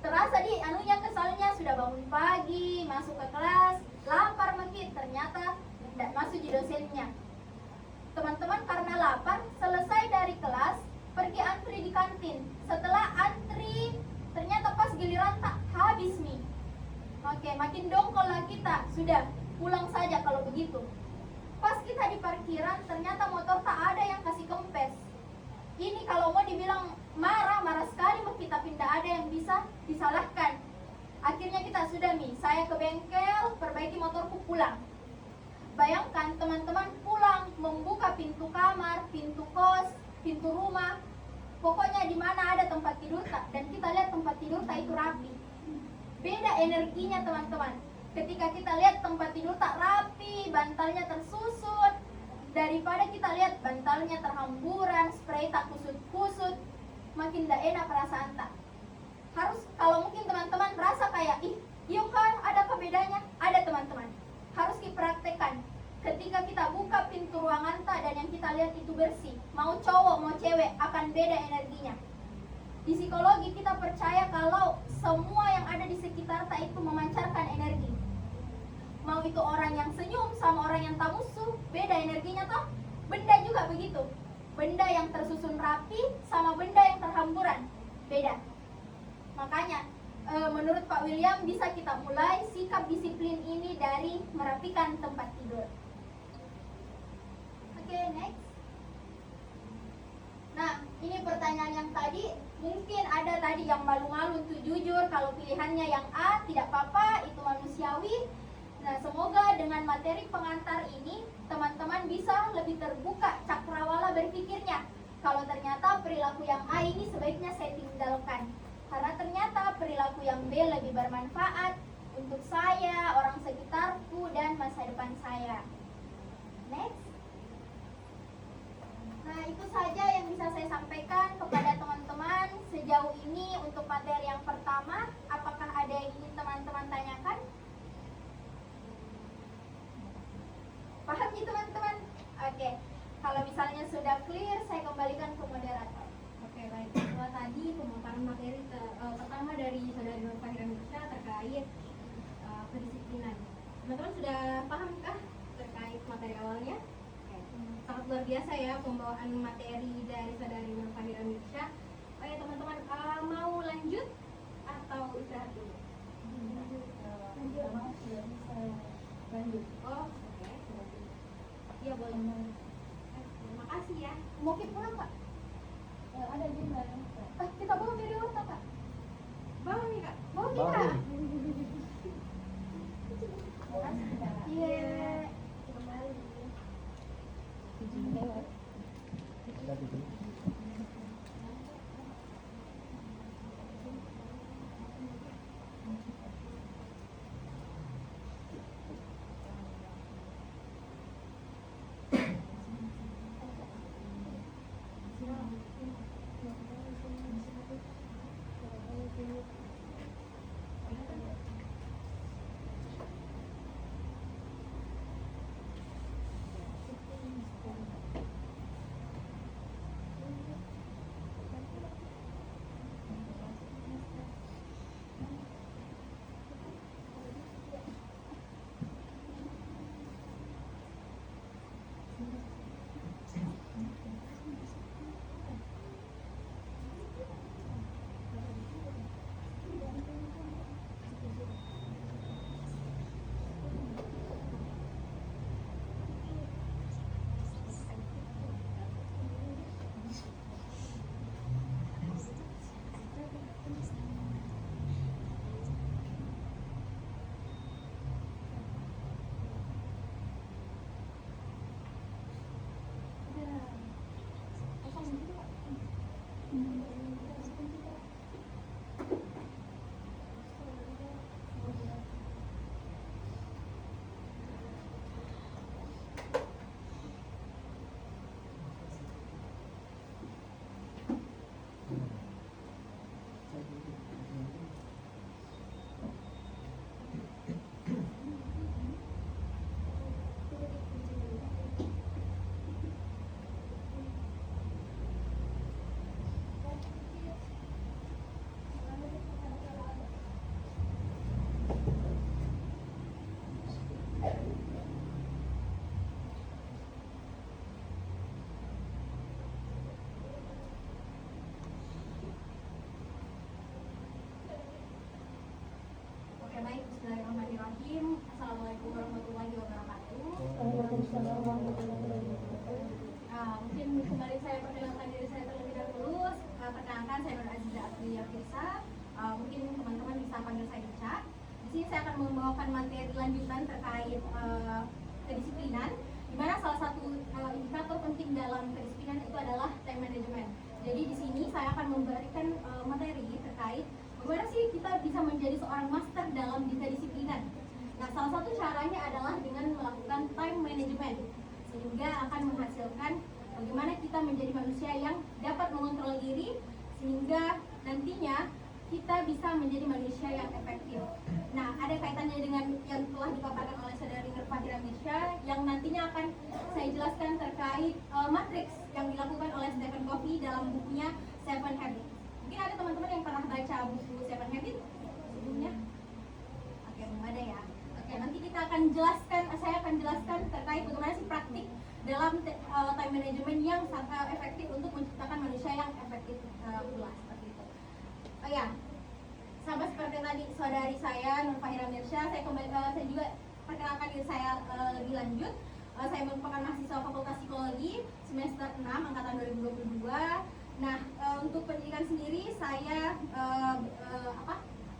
Terasa di anunya kesalnya, sudah bangun pagi, masuk ke kelas, lapar mungkin, ternyata tidak masuk di dosennya. Teman-teman karena lapar, selesai dari kelas, pergi antri di kantin. Setelah antri, ternyata pas giliran tak habis nih. Oke, makin dongkol lah kita, sudah pulang saja kalau begitu. Pas kita di parkiran, ternyata motor tak ada yang kasih kempes. Ini kalau mau dibilang marah sekali, kita tidak ada yang bisa disalahkan. Akhirnya kita sudah saya ke bengkel, perbaiki motorku, pulang. Bayangkan teman-teman pulang, membuka pintu kamar, pintu kos, pintu rumah, Pokoknya di mana ada tempat tidur tak, dan kita lihat tempat tidur tak itu rapi. Beda energinya teman-teman. Ketika kita lihat tempat tidur tak rapi, bantalnya tersusun, daripada kita lihat bantalnya terhamburan, spray tak kusut-kusut, makin tidak enak perasaan tak. Harus, kalau mungkin teman-teman rasa kayak, ih, yuk kan, ada bedanya? Ada teman-teman. Harus dipraktekkan. Ketika kita buka pintu ruangan tak dan yang kita lihat itu bersih, mau cowok mau cewek akan beda energinya. Di psikologi kita percaya kalau semua yang ada di sekitar tak itu memancarkan energi. Mau itu orang yang senyum sama orang yang tak musuh, beda energinya toh. Benda juga begitu. Benda yang tersusun rapi sama benda yang terhamburan, beda. Makanya menurut Pak William bisa kita mulai sikap disiplin ini dari merapikan tempat tidur. Oke, next. Nah, ini pertanyaan yang tadi, mungkin ada tadi yang malu-malu untuk jujur kalau pilihannya yang A, tidak apa-apa, itu manusiawi. Nah, semoga dengan materi pengantar ini teman-teman bisa lebih terbuka cakrawala berpikirnya. Kalau ternyata perilaku yang A ini sebaiknya saya tinggalkan, karena ternyata perilaku yang B lebih bermanfaat untuk saya, orang sekitarku, dan masa depan saya. Next. Nah, itu saja yang bisa saya sampaikan kepada teman-teman sejauh ini untuk materi yang pertama. Apakah ada yang ingin teman-teman tanyakan? Paham ya teman-teman? Oke, kalau misalnya sudah clear, saya kembalikan ke moderator. Oke, baik. Setelah tadi pemaparan materi pertama dari Saudari Nur Fahira Mirsya terkait kedisiplinan. Teman-teman sudah pahamkah terkait materi awalnya? Oke. Sangat luar biasa ya pembawaan materi dari Saudari Nur Fahira Mirsya. Oh ya teman-teman, mau lanjut atau istirahat dulu? Lanjut. Oh, oke. Iya boleh. Terima kasih ya. Mau kita pulang, Kak? Ada juga. Kita bawa video tak, Kak? Bawa nih kak. Bawa Bawa kita. nih. Iya. Baik, bismillahirrahmanirrahim. Assalamualaikum warahmatullahi wabarakatuh. Mungkin kembali saya perkenalkan diri saya terlebih dahulu. Perkenalkan saya Nur Aziza Asliya Firsa. Mungkin teman-teman bisa panggil saya Ica. Di sini saya akan membawakan materi lanjutan terkait kedisiplinan, di mana salah satu indikator penting dalam kedisiplinan itu adalah time management. Jadi di sini saya memberikan materi terkait bagaimana sih kita bisa menjadi seorang master dalam kedisiplinan. Nah, salah satu caranya adalah dengan melakukan time management, sehingga akan menghasilkan bagaimana kita menjadi manusia yang dapat mengontrol diri, sehingga nantinya kita bisa menjadi manusia yang efektif. Nah, ada kaitannya dengan yang telah dipaparkan oleh saudari Nur Fahira Mirsya, yang nantinya akan saya jelaskan terkait matriks yang dilakukan oleh Stephen Covey dalam bukunya Seven Habits. Mungkin ada teman-teman yang pernah baca buku Seven Habits sebelumnya? Oke, belum ada ya. Oke, nanti kita akan jelaskan, saya akan jelaskan terkait bagaimana sih praktik dalam time management yang sangat efektif untuk menciptakan manusia yang efektif pula, seperti itu. Oh ya, sama seperti tadi saudari saya Nur Fahira Mirsya, saya juga perkenalkan diri saya lebih lanjut. Saya merupakan mahasiswa Fakultas Psikologi semester 6 angkatan 2022. Nah, untuk pendidikan sendiri saya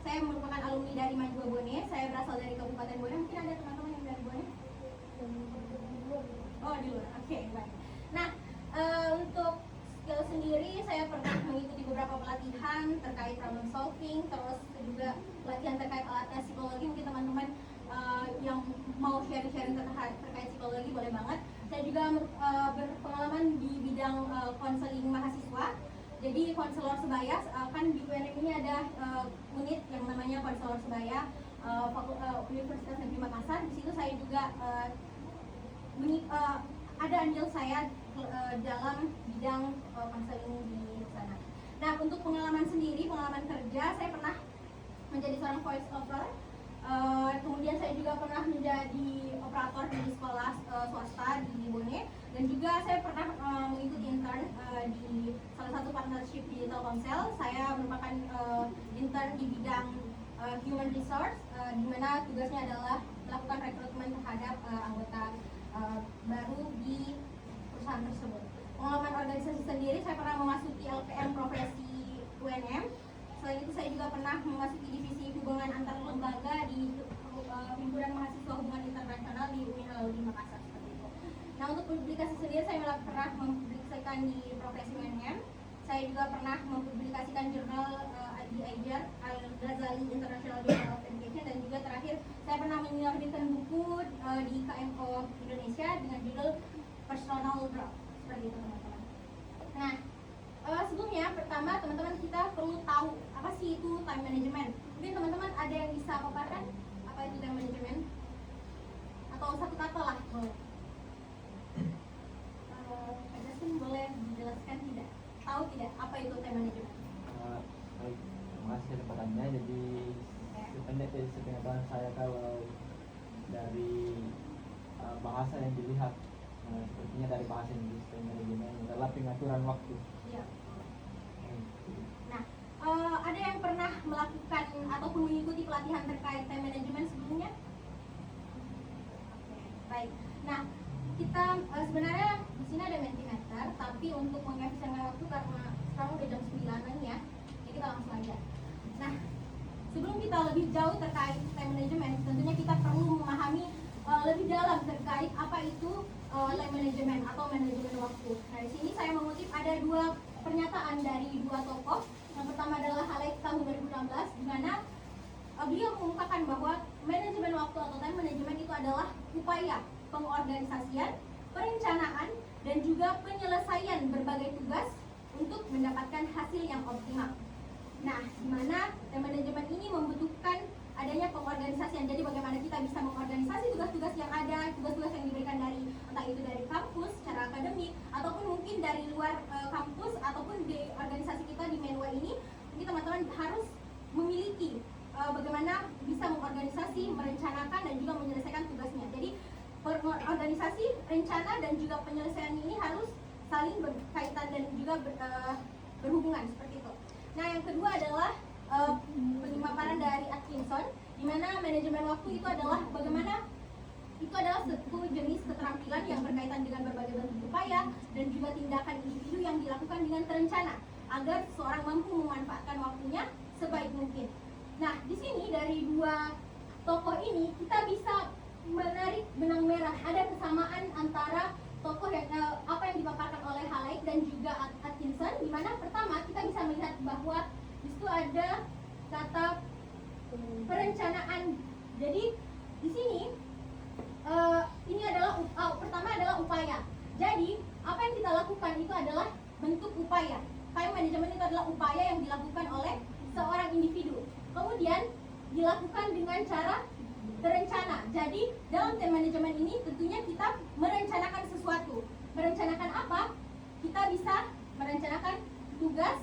saya merupakan alumni dari Madua Bone. Saya berasal dari Kabupaten Bone. Mungkin ada teman-teman yang dari Bone? Oh, di luar. Oke, baik. Nah, untuk skill sendiri saya pernah mengikuti beberapa pelatihan terkait problem solving, terus juga pelatihan terkait alat tes psikologi. Mungkin teman-teman yang mau sharing-sharing terkait psikologi boleh banget. Saya juga berpengalaman di bidang konseling mahasiswa. Jadi konselor sebaya, kan di UNM ini ada unit yang namanya konselor sebaya Universitas Negeri Makassar. Di situ saya juga ada andil saya dalam bidang konseling di sana. Nah, untuk pengalaman sendiri, pengalaman kerja, saya pernah menjadi seorang voice over. Kemudian saya juga pernah menjadi operator di sekolah swasta di Bone, dan juga saya pernah mengikuti intern di salah satu partnership di Telkomsel. Saya merupakan intern di bidang human resource, di mana tugasnya adalah melakukan rekrutmen terhadap anggota baru di perusahaan tersebut. Pengalaman organisasi sendiri, saya pernah memasuki LPM profesi UNM. Selain itu saya juga pernah memasuki divisi hubungan antar lembaga di Himpunan Mahasiswa Hubungan Internasional di UIN Alauddin Makassar, seperti itu. Nah, untuk publikasi sendiri saya pernah mempublikasikan di profesi UNM. Saya juga pernah mempublikasikan jurnal di IJAR, Al-Ghazali International Journal of Education, dan juga terakhir saya pernah menerbitkan buku di KMO Indonesia dengan judul Personal Growth, seperti itu teman-teman. Nah, sebelumnya pertama teman-teman kita perlu tahu apa sih itu time management. Mungkin teman-teman ada yang bisa paparkan apa itu time management, atau satu kata lah boleh. Justin boleh dijelaskan tidak? Tahu tidak apa itu time management? Baik, terima kasih atas pertanyaannya. Jadi sependek dari sepengetahuan saya, kalau dari bahasa yang dilihat, sepertinya dari bahasa Inggris, time management adalah pengaturan waktu. Iya. Nah, ada yang pernah melakukan ataupun mengikuti pelatihan terkait time management sebelumnya? Oke, baik. Nah, kita sebenarnya di sini ada Mentimeter, tapi untuk mengefisienkan waktu karena sekarang udah jam 9-an ya, jadi kita langsung aja. Nah, sebelum kita lebih jauh terkait time management, tentunya kita perlu memahami lebih dalam terkait apa itu time management atau manajemen waktu. Nah, di sini saya mengutip ada dua pernyataan dari dua tokoh. Yang pertama adalah Halek tahun 2016, di mana beliau mengungkapkan bahwa manajemen waktu atau time management itu adalah upaya pengorganisasian, perencanaan, dan juga penyelesaian berbagai tugas untuk mendapatkan hasil yang optimal. Nah, di mana time management ini membutuhkan adanya pengorganisasian. Jadi bagaimana kita bisa mengorganisasi tugas-tugas yang ada, tugas-tugas yang diberikan dari entah itu dari kampus secara akademik, ataupun mungkin dari luar kampus, ataupun di organisasi kita di Menwa ini. Mungkin teman-teman harus memiliki bagaimana bisa mengorganisasi, merencanakan, dan juga menyelesaikan tugasnya. Jadi organisasi, rencana, dan juga penyelesaian ini harus saling berkaitan dan juga berhubungan, seperti itu. Nah, yang kedua adalah pemaparan dari Atkinson, di mana manajemen waktu itu adalah bagaimana itu adalah satu jenis keterampilan yang berkaitan dengan berbagai bentuk upaya dan juga tindakan individu yang dilakukan dengan terencana agar seorang mampu memanfaatkan waktunya sebaik mungkin. Nah, di sini dari dua tokoh ini kita bisa menarik benang merah, ada kesamaan antara tokoh yang apa yang dipaparkan oleh Halek dan juga Atkinson, di mana pertama kita bisa melihat lihat bahwa di situ ada kata perencanaan. Jadi di sini ini adalah pertama adalah upaya. Jadi apa yang kita lakukan itu adalah bentuk upaya. Time management itu adalah upaya yang dilakukan oleh seorang individu. Kemudian dilakukan dengan cara berencana. Jadi dalam time management ini tentunya kita merencanakan sesuatu. Merencanakan apa? Kita bisa merencanakan tugas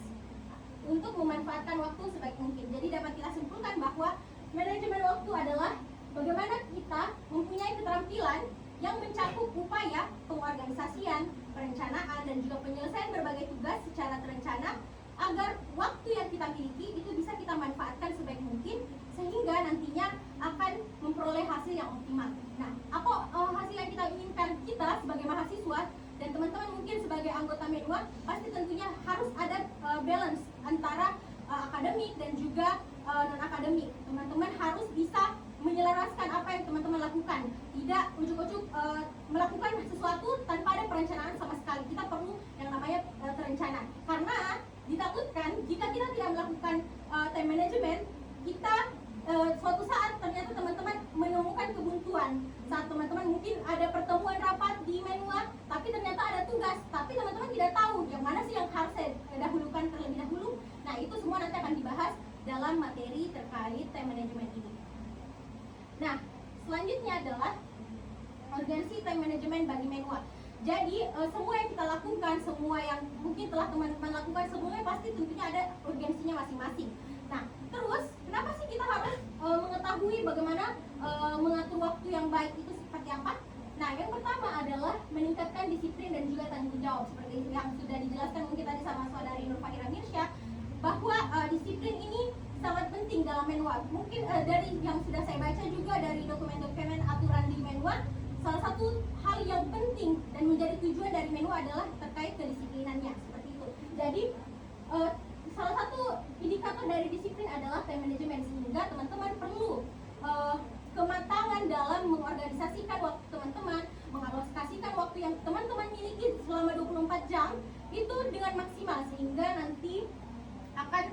untuk memanfaatkan waktu sebaik mungkin. Jadi dapat kita simpulkan bahwa manajemen waktu adalah bagaimana kita mempunyai keterampilan yang mencakup upaya pengorganisasian, perencanaan, dan juga penyelesaian berbagai tugas secara terencana agar waktu yang kita miliki itu bisa kita manfaatkan sebaik mungkin sehingga nantinya akan memperoleh hasil yang optimal. Nah, apa hasil yang kita inginkan kita sebagai mahasiswa dan teman-teman mungkin sebagai anggota Menwa pasti tentunya harus ada balance antara akademik dan juga non-akademik. Teman-teman harus bisa menyelaraskan apa yang teman-teman lakukan, tidak ujuk-ujuk melakukan sesuatu tanpa ada perencanaan sama sekali. Kita perlu yang namanya terencana, karena ditakutkan jika kita tidak melakukan time management, kita suatu saat ternyata teman-teman menemukan kebuntuan. Saat teman-teman mungkin ada pertemuan rapat di Menwa, tapi ternyata ada tugas, tapi teman-teman tidak tahu yang mana sih yang harus saya dahulukan terlebih dahulu. Nah, itu semua nanti akan dibahas dalam materi terkait time management ini. Nah, selanjutnya adalah urgensi time management bagi Menwa. Jadi semua yang kita lakukan, semua yang mungkin telah teman-teman lakukan, semuanya pasti tentunya ada urgensinya masing-masing. Nah, terus kenapa sih kita harus mengetahui bagaimana mengatur waktu yang baik itu seperti apa? Nah, yang pertama adalah meningkatkan disiplin dan juga tanggung jawab, seperti yang sudah dijelaskan mungkin tadi sama saudari Nur Fahira Mirsya, bahwa disiplin ini sangat penting dalam Menwa. Mungkin dari yang sudah saya baca juga dari dokumen-dokumen aturan di Menwa, salah satu hal yang penting dan menjadi tujuan dari Menwa adalah terkait kedisiplinannya, seperti itu. Jadi salah satu indikator dari disiplin adalah time management, sehingga teman-teman perlu kematangan dalam mengorganisasikan waktu teman-teman, mengalokasikan waktu yang teman-teman miliki selama 24 jam itu dengan maksimal, sehingga nanti akan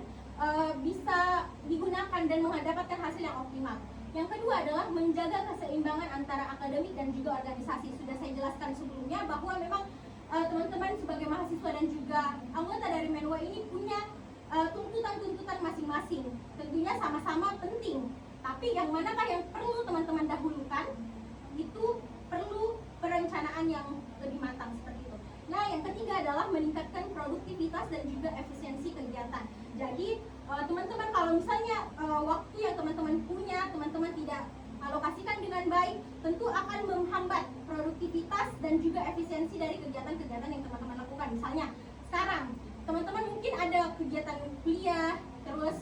bisa digunakan dan mendapatkan hasil yang optimal. Yang kedua adalah menjaga keseimbangan antara akademik dan juga organisasi. Sudah saya jelaskan sebelumnya bahwa memang teman-teman sebagai mahasiswa dan juga anggota dari Menwa ini punya tuntutan-tuntutan masing-masing. Tentunya sama-sama penting. Tapi yang manakah yang perlu teman-teman dahulukan? Itu perlu perencanaan yang lebih matang seperti itu. Nah, yang ketiga adalah meningkatkan produktivitas dan juga efisiensi kegiatan. Jadi teman-teman kalau misalnya waktu yang teman-teman punya, teman-teman tidak alokasikan dengan baik, tentu akan menghambat produktivitas dan juga efisiensi dari kegiatan-kegiatan yang teman-teman lakukan. Misalnya sekarang teman-teman mungkin ada kegiatan kuliah, terus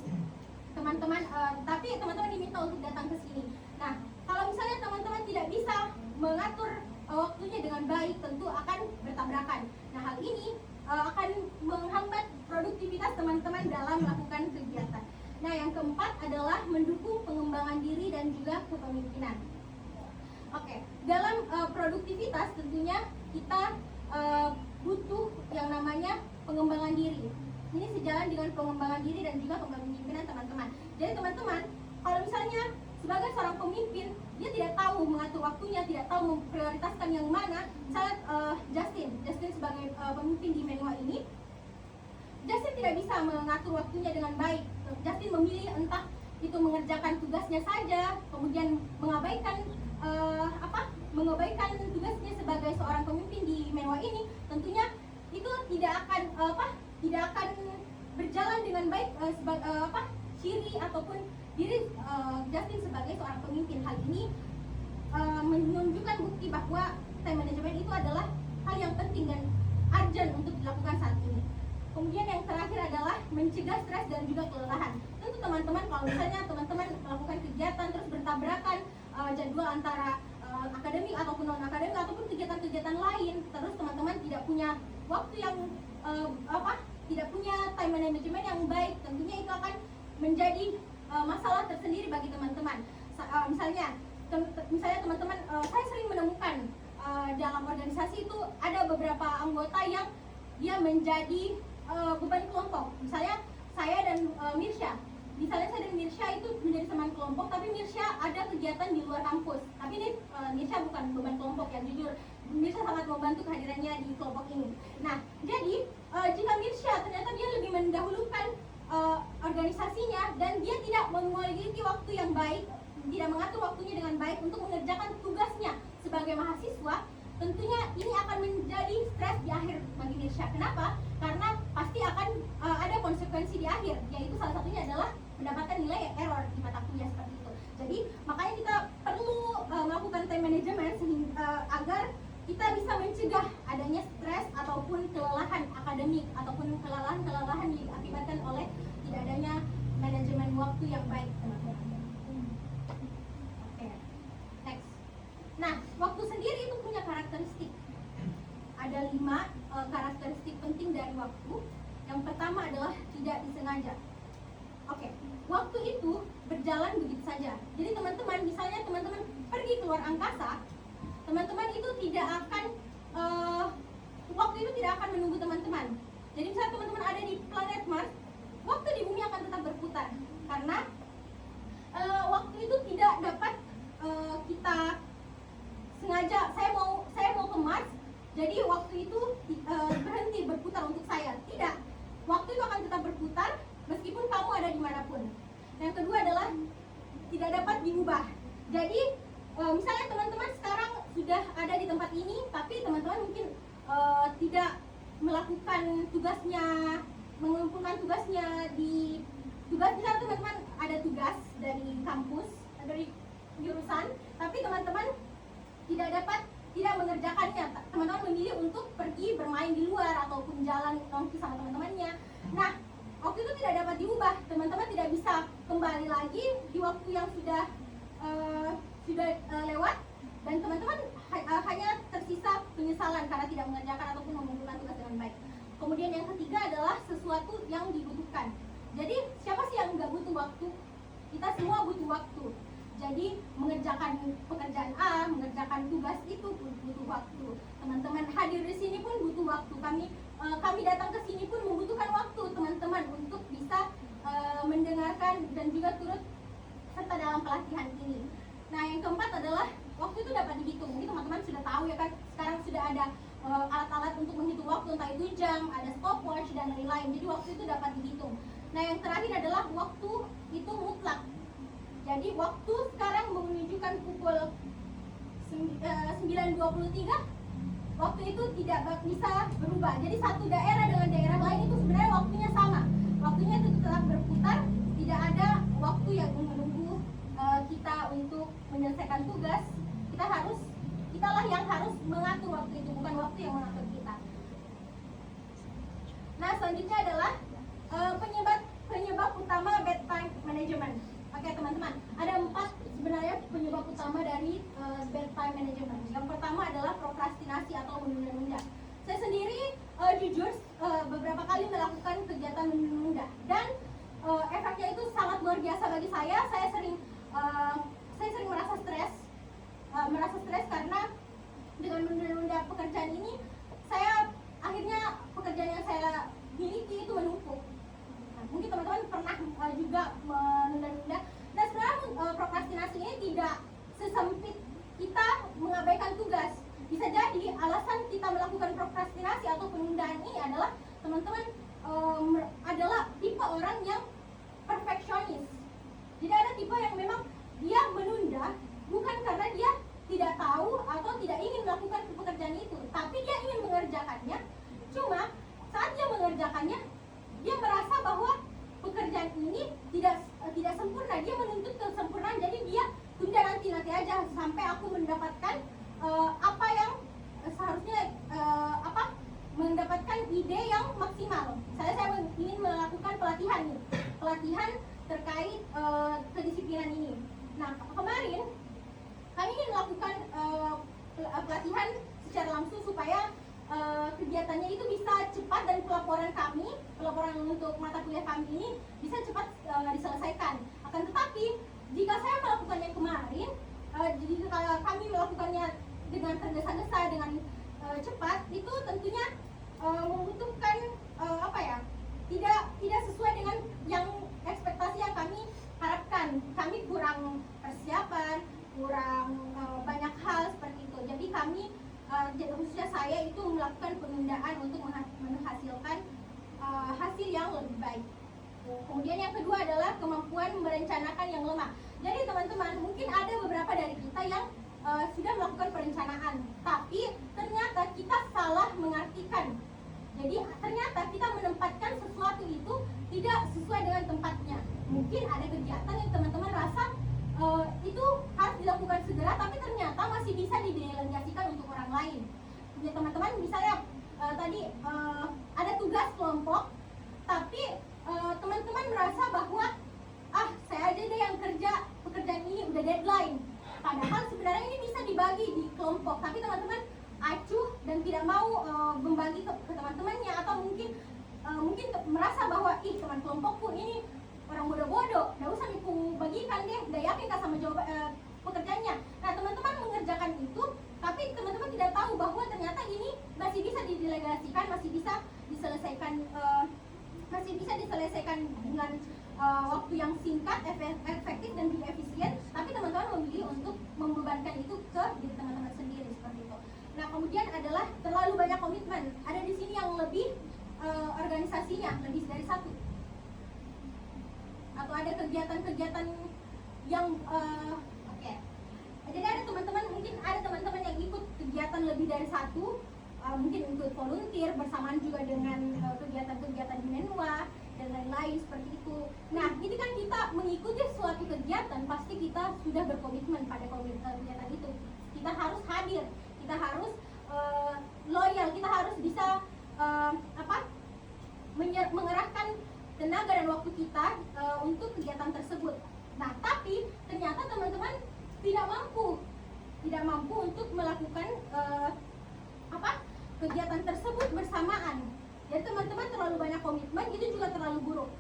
teman-teman tapi teman-teman diminta untuk datang ke sini. Nah, kalau misalnya teman-teman tidak bisa mengatur waktunya dengan baik, tentu akan bertabrakan. Nah, hal ini akan menghambat produktivitas teman-teman dalam melakukan kegiatan. Nah, yang keempat adalah mendukung pengembangan diri dan juga kepemimpinan. Oke, dalam produktivitas tentunya kita butuh yang namanya pengembangan diri. Ini sejalan dengan pengembangan diri dan juga kepemimpinan teman-teman. Jadi teman-teman, kalau misalnya sebagai seorang pemimpin, dia tidak tahu mengatur waktunya, tidak tahu memprioritaskan yang mana. Misalnya Justin sebagai pemimpin di Menwa ini, Justin tidak bisa mengatur waktunya dengan baik. Justin memilih entah itu mengerjakan tugasnya saja, kemudian mengabaikan tugasnya sebagai seorang pemimpin di Menwa ini. Tentunya itu tidak akan berjalan dengan baik ciri ataupun diri Justin sebagai seorang pemimpin. Hal ini menunjukkan bukti bahwa time management itu adalah hal yang penting dan urgent untuk dilakukan saat ini. Kemudian yang terakhir adalah mencegah stres dan juga kelelahan. Tentu teman-teman kalau misalnya teman-teman melakukan kegiatan terus bertabrakan jadwal antara akademik ataupun non akademik ataupun kegiatan-kegiatan lain, terus teman-teman tidak punya waktu yang tidak punya time management yang baik, tentunya itu akan menjadi masalah tersendiri bagi teman-teman. Misalnya teman-teman, saya sering menemukan dalam organisasi itu ada beberapa anggota yang dia menjadi beban kelompok. Misalnya saya dan Mirsya. Misalnya saya dan Mirsya itu menjadi teman kelompok, tapi Mirsya ada kegiatan di luar kampus. Tapi ini Mirsya bukan beban kelompok ya, jujur. Mirsya sangat membantu kehadirannya di kelompok ini. Nah, jadi jika Mirsya ternyata dia lebih mendahulukan organisasinya dan dia tidak memiliki waktu yang baik, tidak mengatur waktunya dengan baik untuk mengerjakan tugasnya sebagai mahasiswa, tentunya ini akan menjadi stres di akhir bagi Mirsya. Kenapa? Karena pasti akan ada konsekuensi di akhir, yaitu salah satunya adalah mendapatkan nilai error di mata kuliah seperti itu. Jadi makanya kita perlu melakukan time management agar kita bisa mencegah adanya stres ataupun kelelahan akademik ataupun kelelahan yang diakibatkan oleh tidak adanya manajemen waktu yang baik, teman-teman. Oke, next. Nah, waktu sendiri itu punya karakteristik. Ada 5 karakteristik penting dari waktu. Yang pertama adalah tidak disengaja. Oke, waktu itu berjalan begitu saja. Jadi teman-teman, misalnya teman-teman pergi keluar angkasa, teman-teman itu tidak akan waktu itu tidak akan menunggu teman-teman. Jadi misalnya teman-teman ada di planet Mars, waktu di bumi akan tetap berputar karena waktu itu tidak dapat kita sengaja saya mau ke Mars, jadi waktu itu berhenti berputar untuk saya. Tidak, waktu itu akan tetap berputar meskipun kamu ada dimanapun. Yang kedua adalah tidak dapat diubah. Jadi misalnya teman-teman sekarang sudah ada di tempat ini, tapi teman-teman mungkin tidak melakukan tugasnya, mengumpulkan tugasnya di misalnya teman-teman ada tugas dari kampus, dari jurusan, tapi teman-teman tidak mengerjakannya. Teman-teman memilih untuk pergi bermain di luar ataupun jalan nongki sama teman-temannya. Nah, waktu itu tidak dapat diubah. Teman-teman tidak bisa kembali lagi di waktu yang sudah lewat, dan teman-teman hanya tersisa penyesalan karena tidak mengerjakan ataupun mengumpulkan tugas dengan baik. Kemudian yang ketiga adalah sesuatu yang dibutuhkan. Jadi siapa sih yang nggak butuh waktu? Kita semua butuh waktu. Jadi mengerjakan pekerjaan A, mengerjakan tugas itu pun butuh waktu. Teman-teman hadir di sini pun butuh waktu. Kami datang ke sini pun membutuhkan waktu, teman-teman, untuk bisa mendengarkan dan juga turut serta dalam pelatihan ini. Nah, yang keempat adalah waktu itu dapat dihitung. Mungkin teman-teman sudah tahu ya kan, sekarang sudah ada alat-alat untuk menghitung waktu, entah itu jam, ada stopwatch dan lain-lain. Jadi waktu itu dapat dihitung. Nah, yang terakhir adalah waktu itu mutlak. Jadi waktu sekarang menunjukkan pukul 9.23, waktu itu tidak bisa berubah. Jadi satu daerah dengan daerah lain itu sebenarnya waktunya sama. Waktunya itu tetap berputar, tidak ada waktu yang menunggu kita untuk menyelesaikan tugas. Kitalah yang harus mengatur waktu itu, bukan waktu yang mengatur kita. Nah, selanjutnya adalah penyebab utama bad time management. Oke, teman-teman, ada 4 sebenarnya penyebab utama dari bad time management. Yang pertama adalah prokrastinasi atau menunda-nunda. Saya sendiri jujur beberapa kali melakukan kegiatan menunda, dan efeknya itu sangat luar biasa bagi saya. Saya sering merasa stres karena dengan menunda pekerjaan ini, saya akhirnya pekerjaan yang saya miliki itu menumpuk. Nah, mungkin teman-teman pernah juga menunda-nunda. Dan sebenarnya prokrastinasi ini tidak sesempit kita mengabaikan tugas. Bisa jadi alasan kita melakukan prokrastinasi atau penundaan ini adalah teman-teman adalah tipe orang yang perfeksionis. Jadi ada tipe yang memang dia menunda bukan karena dia tidak tahu atau tidak ingin melakukan pekerjaan itu, tapi dia ingin mengerjakannya. Cuma saat dia mengerjakannya, dia merasa bahwa pekerjaan ini tidak sempurna. Dia menuntut kesempurnaan, jadi dia tunda nanti aja sampai aku mendapatkan apa yang seharusnya mendapatkan ide yang maksimal. Saya ingin melakukan pelatihan terkait kedisiplinan ini. Nah, kemarin kami ingin melakukan pelatihan secara langsung supaya kegiatannya itu bisa cepat dan pelaporan untuk mata kuliah kami ini bisa cepat diselesaikan. Akan tetapi jika saya melakukannya kemarin, jika kami melakukannya dengan tergesa-gesa, dengan cepat, itu tentunya membutuhkan tidak sesuai sesuai dengan yang ekspektasi yang kami harapkan. Kami kurang persiapan, kurang banyak hal seperti itu. Jadi kami khususnya saya itu melakukan penundaan untuk menghasilkan hasil yang lebih baik. Kemudian yang kedua adalah kemampuan merencanakan yang lemah. Jadi teman-teman, mungkin ada beberapa dari kita yang sudah melakukan perencanaan, tapi ternyata kita salah mengartikan. Jadi ternyata kita menempatkan sesuatu itu tidak sesuai dengan tempatnya. Mungkin ada kegiatan yang teman-teman rasa itu harus dilakukan segera, tapi ternyata masih bisa didelegasikan untuk orang lain. Ya teman-teman, misalnya tadi ada tugas kelompok, tapi teman-teman merasa bahwa saya aja deh yang kerja pekerjaan ini, udah deadline. Padahal sebenarnya ini bisa dibagi di kelompok, tapi teman-teman acuh dan tidak mau membagi ke teman-temannya, atau mungkin merasa bahwa teman kelompokku ini orang bodoh-bodoh, gak usah aku bagikan deh, gak yakin kan sama jawab pekerjaannya. Nah teman-teman mengerjakan itu, tapi teman-teman tidak tahu bahwa ternyata ini masih bisa didelegasikan, masih bisa diselesaikan dengan waktu yang singkat, efektif dan juga efisien, tapi teman-teman memilih untuk membebankan itu ke diri teman-teman sendiri seperti itu. Nah kemudian adalah terlalu banyak komitmen. Ada di sini yang lebih organisasinya lebih dari satu, atau ada kegiatan-kegiatan yang oke. Jadi ada teman-teman, mungkin ada teman-teman yang ikut kegiatan lebih dari satu, mungkin ikut volunteer bersamaan juga dengan kegiatan-kegiatan di Menua dan lain-lain seperti itu. Nah, ini kan kita mengikuti suatu kegiatan, pasti kita sudah berkomitmen pada kegiatan itu. Kita harus hadir, kita harus loyal, kita harus bisa mengerahkan tenaga dan waktu kita untuk kegiatan tersebut. Nah, tapi ternyata teman-teman tidak mampu untuk melakukan kegiatan tersebut bersamaan. Jadi teman-teman terlalu banyak komitmen, itu juga terlalu buruk.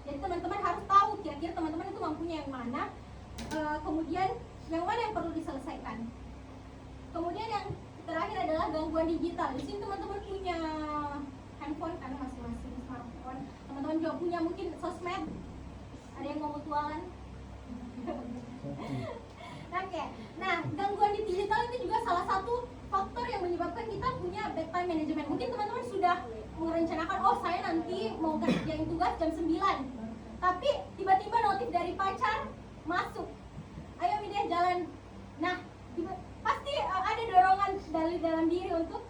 Jadi teman-teman harus tahu kira-kira teman-teman itu mampunya yang mana, kemudian yang mana yang perlu diselesaikan. Kemudian yang terakhir adalah gangguan digital. Di sini teman-teman punya handphone karena masing-masing smartphone. Teman-teman juga punya mungkin sosmed. Ada yang mau mutualan? Oke. Nah, gangguan di digital itu juga salah satu faktor yang menyebabkan kita punya bad time management. Mungkin teman-teman sudah merencanakan, saya nanti mau kerjain tugas jam 9. Tapi tiba-tiba notif dari pacar masuk. Ayo Midah jalan. Nah, pasti ada dorongan dari dalam diri untuk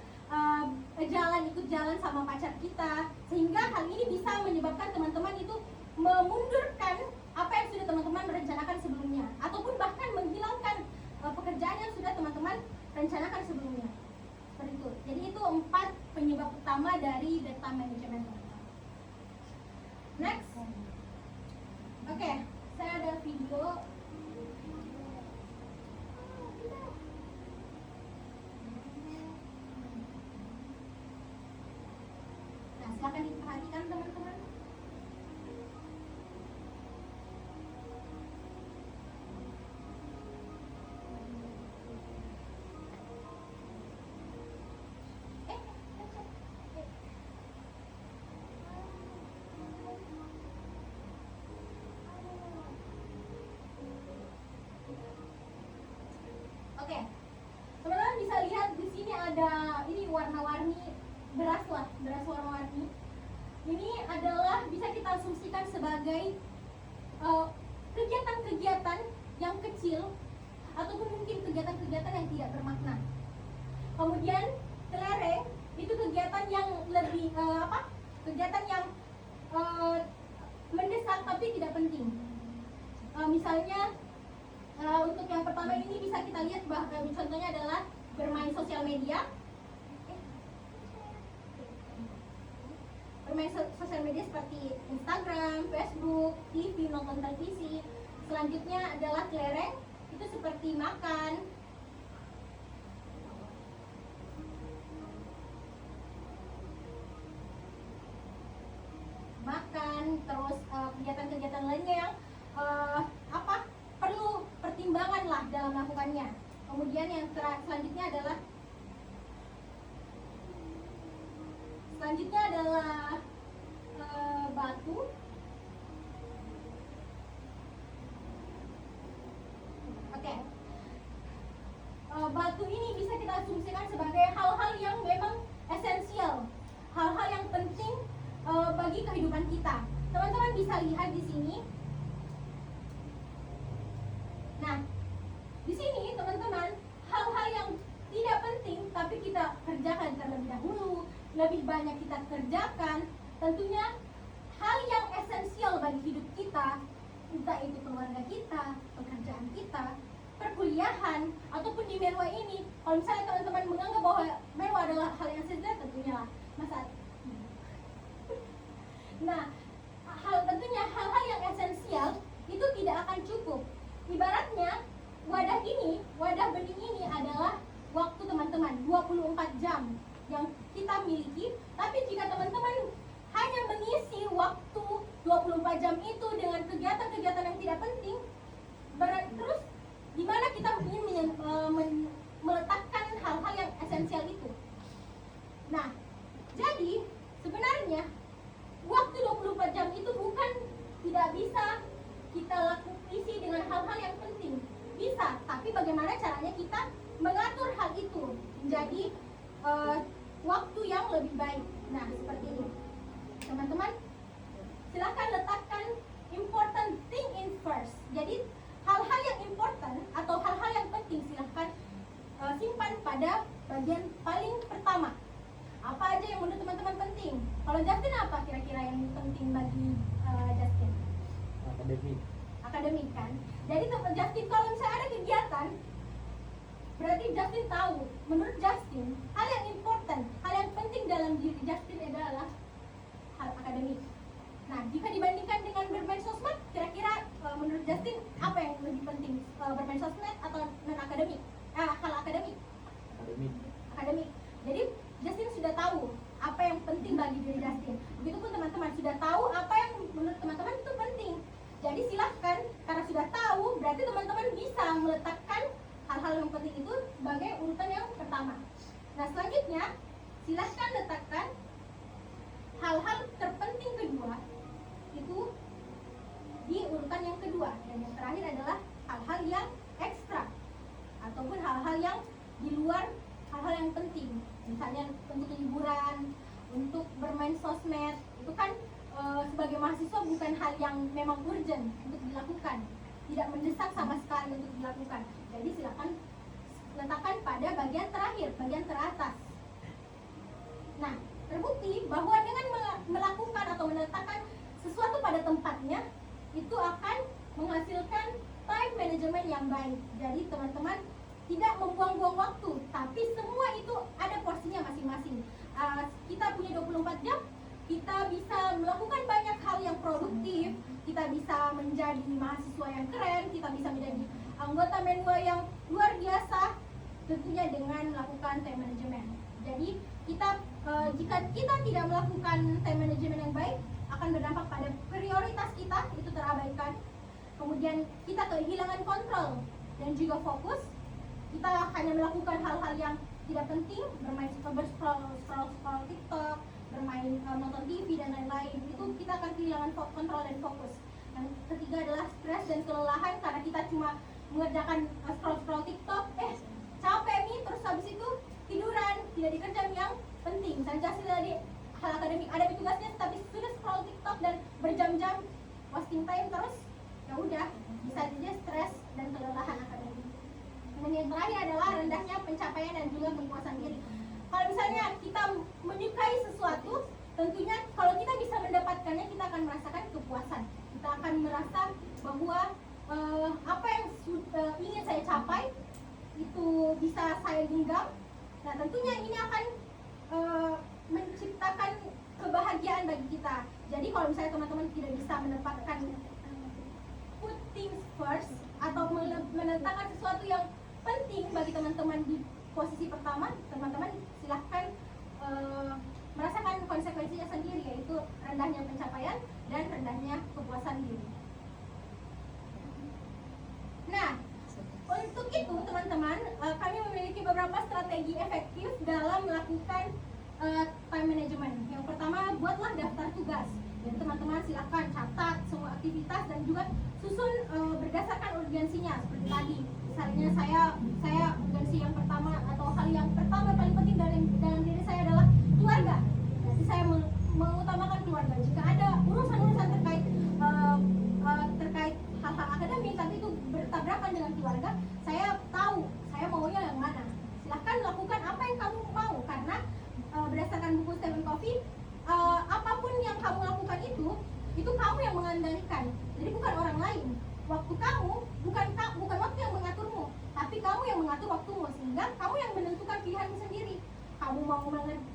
ikut jalan sama pacar kita, sehingga hal ini bisa menyebabkan teman-teman itu memundurkan apa yang sudah teman-teman merencanakan sebelumnya, ataupun bahkan menghilangkan pekerjaan yang sudah teman-teman rencanakan sebelumnya. Seperti itu. Jadi itu 4 penyebab utama dari bad time management. Next. Oke, saya ada video. Nah, silakan diperhatikan teman-teman. Oke, teman-teman bisa lihat di sini ada ini warna-warni beras warna-warni. Ini adalah bisa kita asumsikan sebagai kegiatan-kegiatan yang kecil ataupun mungkin kegiatan-kegiatan yang tidak bermakna. Kemudian kelereng itu kegiatan yang lebih kegiatan yang mendesak tapi tidak penting. Misalnya untuk yang pertama ini bisa kita lihat contohnya adalah bermain sosial media. Bermain sosial media seperti Instagram, Facebook, TV, nonton televisi. Selanjutnya adalah kelereng, itu seperti makan. Terus kegiatan-kegiatan lainnya yang perlu pertimbangan lah dalam melakukannya. Kemudian yang selanjutnya adalah batuk. batu. Oke. Batu ini bisa kita asumsikan sebagai hal-hal yang memang esensial, hal-hal yang penting bagi kehidupan kita. Teman-teman bisa lihat di sini. Nah, di sini teman-teman, hal-hal yang tidak penting tapi kita kerjakan terlebih dahulu, lebih banyak kita kerjakan. Tentunya hal yang esensial bagi hidup kita, entah itu keluarga kita, pekerjaan kita, perkuliahan, ataupun di Menwa ini. Kalau misalnya teman-teman menganggap bahwa Menwa adalah hal yang esensial, tentunya lah masa. Nah, tentunya hal-hal yang esensial itu tidak akan cukup. Ibaratnya wadah ini, wadah bening ini adalah waktu teman-teman 24 jam yang kita miliki. Tapi jika teman-teman hanya mengisi waktu 24 jam itu dengan kegiatan-kegiatan yang tidak penting, terus di mana kita ingin meletakkan hal-hal yang esensial itu? Nah, jadi sebenarnya waktu 24 jam itu bukan tidak bisa kita isi dengan hal-hal yang penting. Bisa, tapi bagaimana caranya kita mengatur hal itu menjadi waktu yang lebih baik. Nah, seperti ini. Teman-teman, silakan letakkan important thing in first. Jadi, hal-hal yang important atau hal-hal yang penting silahkan simpan pada bagian paling pertama. Apa aja yang menurut teman-teman penting? Kalau Justin, apa kira-kira yang penting bagi Justin? Akademik kan? Jadi teman Justin, kalau misalnya ada kegiatan, berarti Justin tahu, menurut Justin, hal yang important, hal yang penting dalam diri Justin adalah hal akademik. Nah, jika dibandingkan dengan bermain sosmed, kira-kira menurut Justin apa yang lebih penting, bermain sosmed atau non-akademik? Hal akademik. Akademik. Jadi Justin sudah tahu apa yang penting bagi diri Justin. Begitupun teman-teman sudah tahu apa yang menurut teman-teman itu penting. Jadi silahkan, karena sudah tahu, berarti teman-teman bisa meletakkan hal-hal yang penting itu sebagai urutan yang pertama. Nah, selanjutnya silahkan letakkan hal-hal terpenting kedua itu di urutan yang kedua, dan yang terakhir adalah hal-hal yang ekstra ataupun hal-hal yang di luar hal-hal yang penting. Misalnya untuk liburan, untuk bermain sosmed, itu kan sebagai mahasiswa bukan hal yang memang urgent untuk dilakukan, tidak mendesak sama sekali untuk dilakukan. Jadi silakan letakkan pada bagian terakhir, bagian teratas. Nah, terbukti bahwa dengan melakukan atau meletakkan sesuatu pada tempatnya, itu akan menghasilkan time management yang baik. Jadi teman-teman tidak membuang-buang waktu, tapi semua itu ada porsinya masing-masing. Kita punya 24 jam, kita bisa melakukan banyak hal yang produktif, kita bisa menjadi mahasiswa yang keren, kita bisa menjadi anggota Menwa yang luar biasa, tentunya dengan melakukan time management. Jadi jika kita tidak melakukan time management yang baik, akan berdampak pada prioritas kita itu terabaikan. Kemudian kita kehilangan kontrol dan juga fokus. Kita hanya melakukan hal-hal yang tidak penting, bermain scroll TikTok, bermain nonton TV dan lain-lain. Itu kita akan kehilangan kontrol dan fokus. Yang ketiga adalah stres dan kelelahan karena kita cuma mengerjakan scroll TikTok, capek nih, terus habis itu tiduran, tidak dikerjakan yang penting. Misalnya tadi hal akademik ada tugasnya, tapi sudah scroll TikTok dan berjam-jam wasting time terus, ya udah bisa saja stres dan kelelahan akademik. Dan yang terakhir adalah rendahnya pencapaian dan juga kepuasan diri. Kalau misalnya kita menyukai sesuatu, tentunya kalau kita bisa mendapatkannya, kita akan merasakan kepuasan. Kita akan merasa bahwa apa yang ingin saya capai itu bisa saya genggam. Nah, tentunya ini akan menciptakan kebahagiaan bagi kita. Jadi kalau misalnya teman-teman tidak bisa mendapatkan put things first atau meletakkan sesuatu yang penting bagi teman-teman di posisi pertama, teman-teman silahkan merasakan konsekuensinya sendiri, yaitu rendahnya pencapaian dan rendahnya kepuasan diri. Nah, untuk itu teman-teman, kami memiliki beberapa strategi efektif dalam melakukan time management. Yang pertama, buatlah daftar tugas. Jadi teman-teman silakan catat semua aktivitas dan juga susun berdasarkan urgensinya seperti tadi. Misalnya saya urgensi yang pertama atau hal yang pertama paling penting dalam diri saya adalah keluarga. Jadi saya mengutamakan keluarga. Jika ada urusan-urusan terkait hal-hal akademik tapi itu bertabrakan dengan keluarga, saya tahu saya maunya yang mana. Silahkan lakukan apa yang kamu mau, karena berdasarkan buku Stephen Covey, apapun yang kamu lakukan itu kamu yang mengendalikan. Jadi bukan orang lain. Waktu kamu bukan waktu yang mengaturmu, tapi kamu yang mengatur waktumu, sehingga kamu yang menentukan pilihanmu sendiri.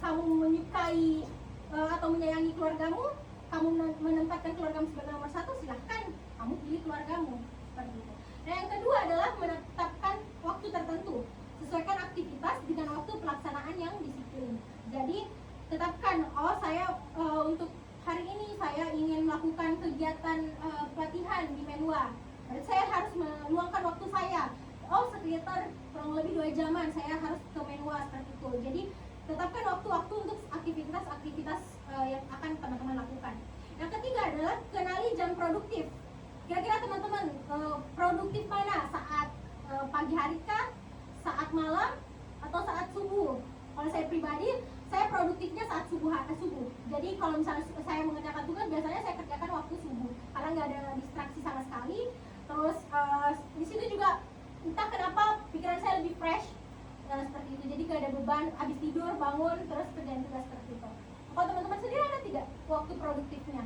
Kamu menyukai atau menyayangi keluargamu, kamu menempatkan keluargamu sebagai nomor satu, silahkan kamu pilih keluargamu seperti itu. Nah, yang kedua adalah menetapkan waktu tertentu. Sesuaikan aktivitas dengan waktu pelaksanaan yang disiplin. Jadi tetapkan, saya untuk hari ini saya ingin melakukan kegiatan pelatihan di Menua. Jadi saya harus meluangkan waktu saya. Sekitar kurang lebih 2 jaman saya harus ke Menua seperti itu. Jadi tetapkan waktu-waktu untuk aktivitas yang akan teman-teman lakukan. Yang ketiga adalah kenali jam produktif. Kira-kira teman-teman produktif mana? Saat pagi hari kah? Saat malam? Atau saat subuh? Kalau saya pribadi, saya produktifnya saat subuh. Jadi kalau misalnya saya mengerjakan tugas, biasanya saya kerjakan waktu subuh karena nggak ada distraksi sama sekali. Terus di situ juga entah kenapa pikiran saya lebih fresh seperti itu. Jadi nggak ada beban, habis tidur bangun terus kerjain tugas seperti itu. Kalau teman-teman sendiri ada tidak waktu produktifnya?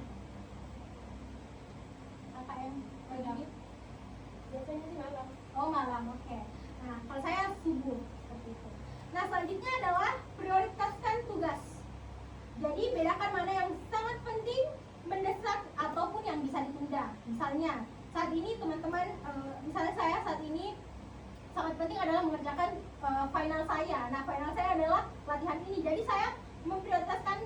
Apa yang lagi? Biasanya sih malam. Malam, oke. Nah, kalau saya subuh seperti itu. Nah, selanjutnya adalah prioritaskan tugas. Jadi bedakan mana yang sangat penting, mendesak, ataupun yang bisa ditunda. Misalnya saat ini teman-teman, misalnya saya saat ini sangat penting adalah mengerjakan final saya. Nah, final saya adalah pelatihan ini. Jadi saya memprioritaskan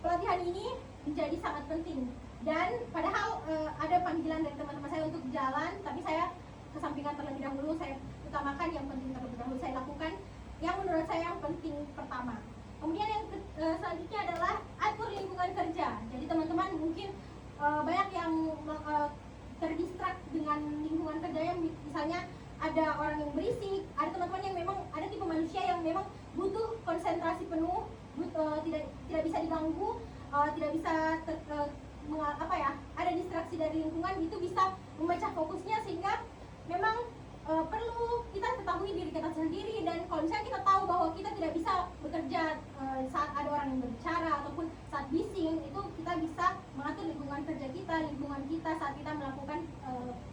pelatihan ini menjadi sangat penting. Dan padahal ada panggilan dari teman-teman saya untuk jalan, tapi saya kesampingkan terlebih dahulu. Saya utamakan yang penting terlebih dahulu. Saya lakukan yang menurut saya yang penting pertama. Kemudian yang selanjutnya adalah atur lingkungan kerja. Jadi teman-teman mungkin banyak yang terdistrak dengan lingkungan kerja yang misalnya ada orang yang berisik, ada teman-teman yang memang ada tipe manusia yang memang butuh konsentrasi penuh, tidak bisa diganggu, tidak bisa ada distraksi dari lingkungan, itu bisa memecah fokusnya, sehingga memang perlu kita ketahui diri kita sendiri. Dan kalau misalnya kita tahu bahwa kita tidak bisa bekerja saat ada orang yang berbicara ataupun saat bising, itu kita bisa mengatur lingkungan kerja kita, lingkungan kita saat kita melakukan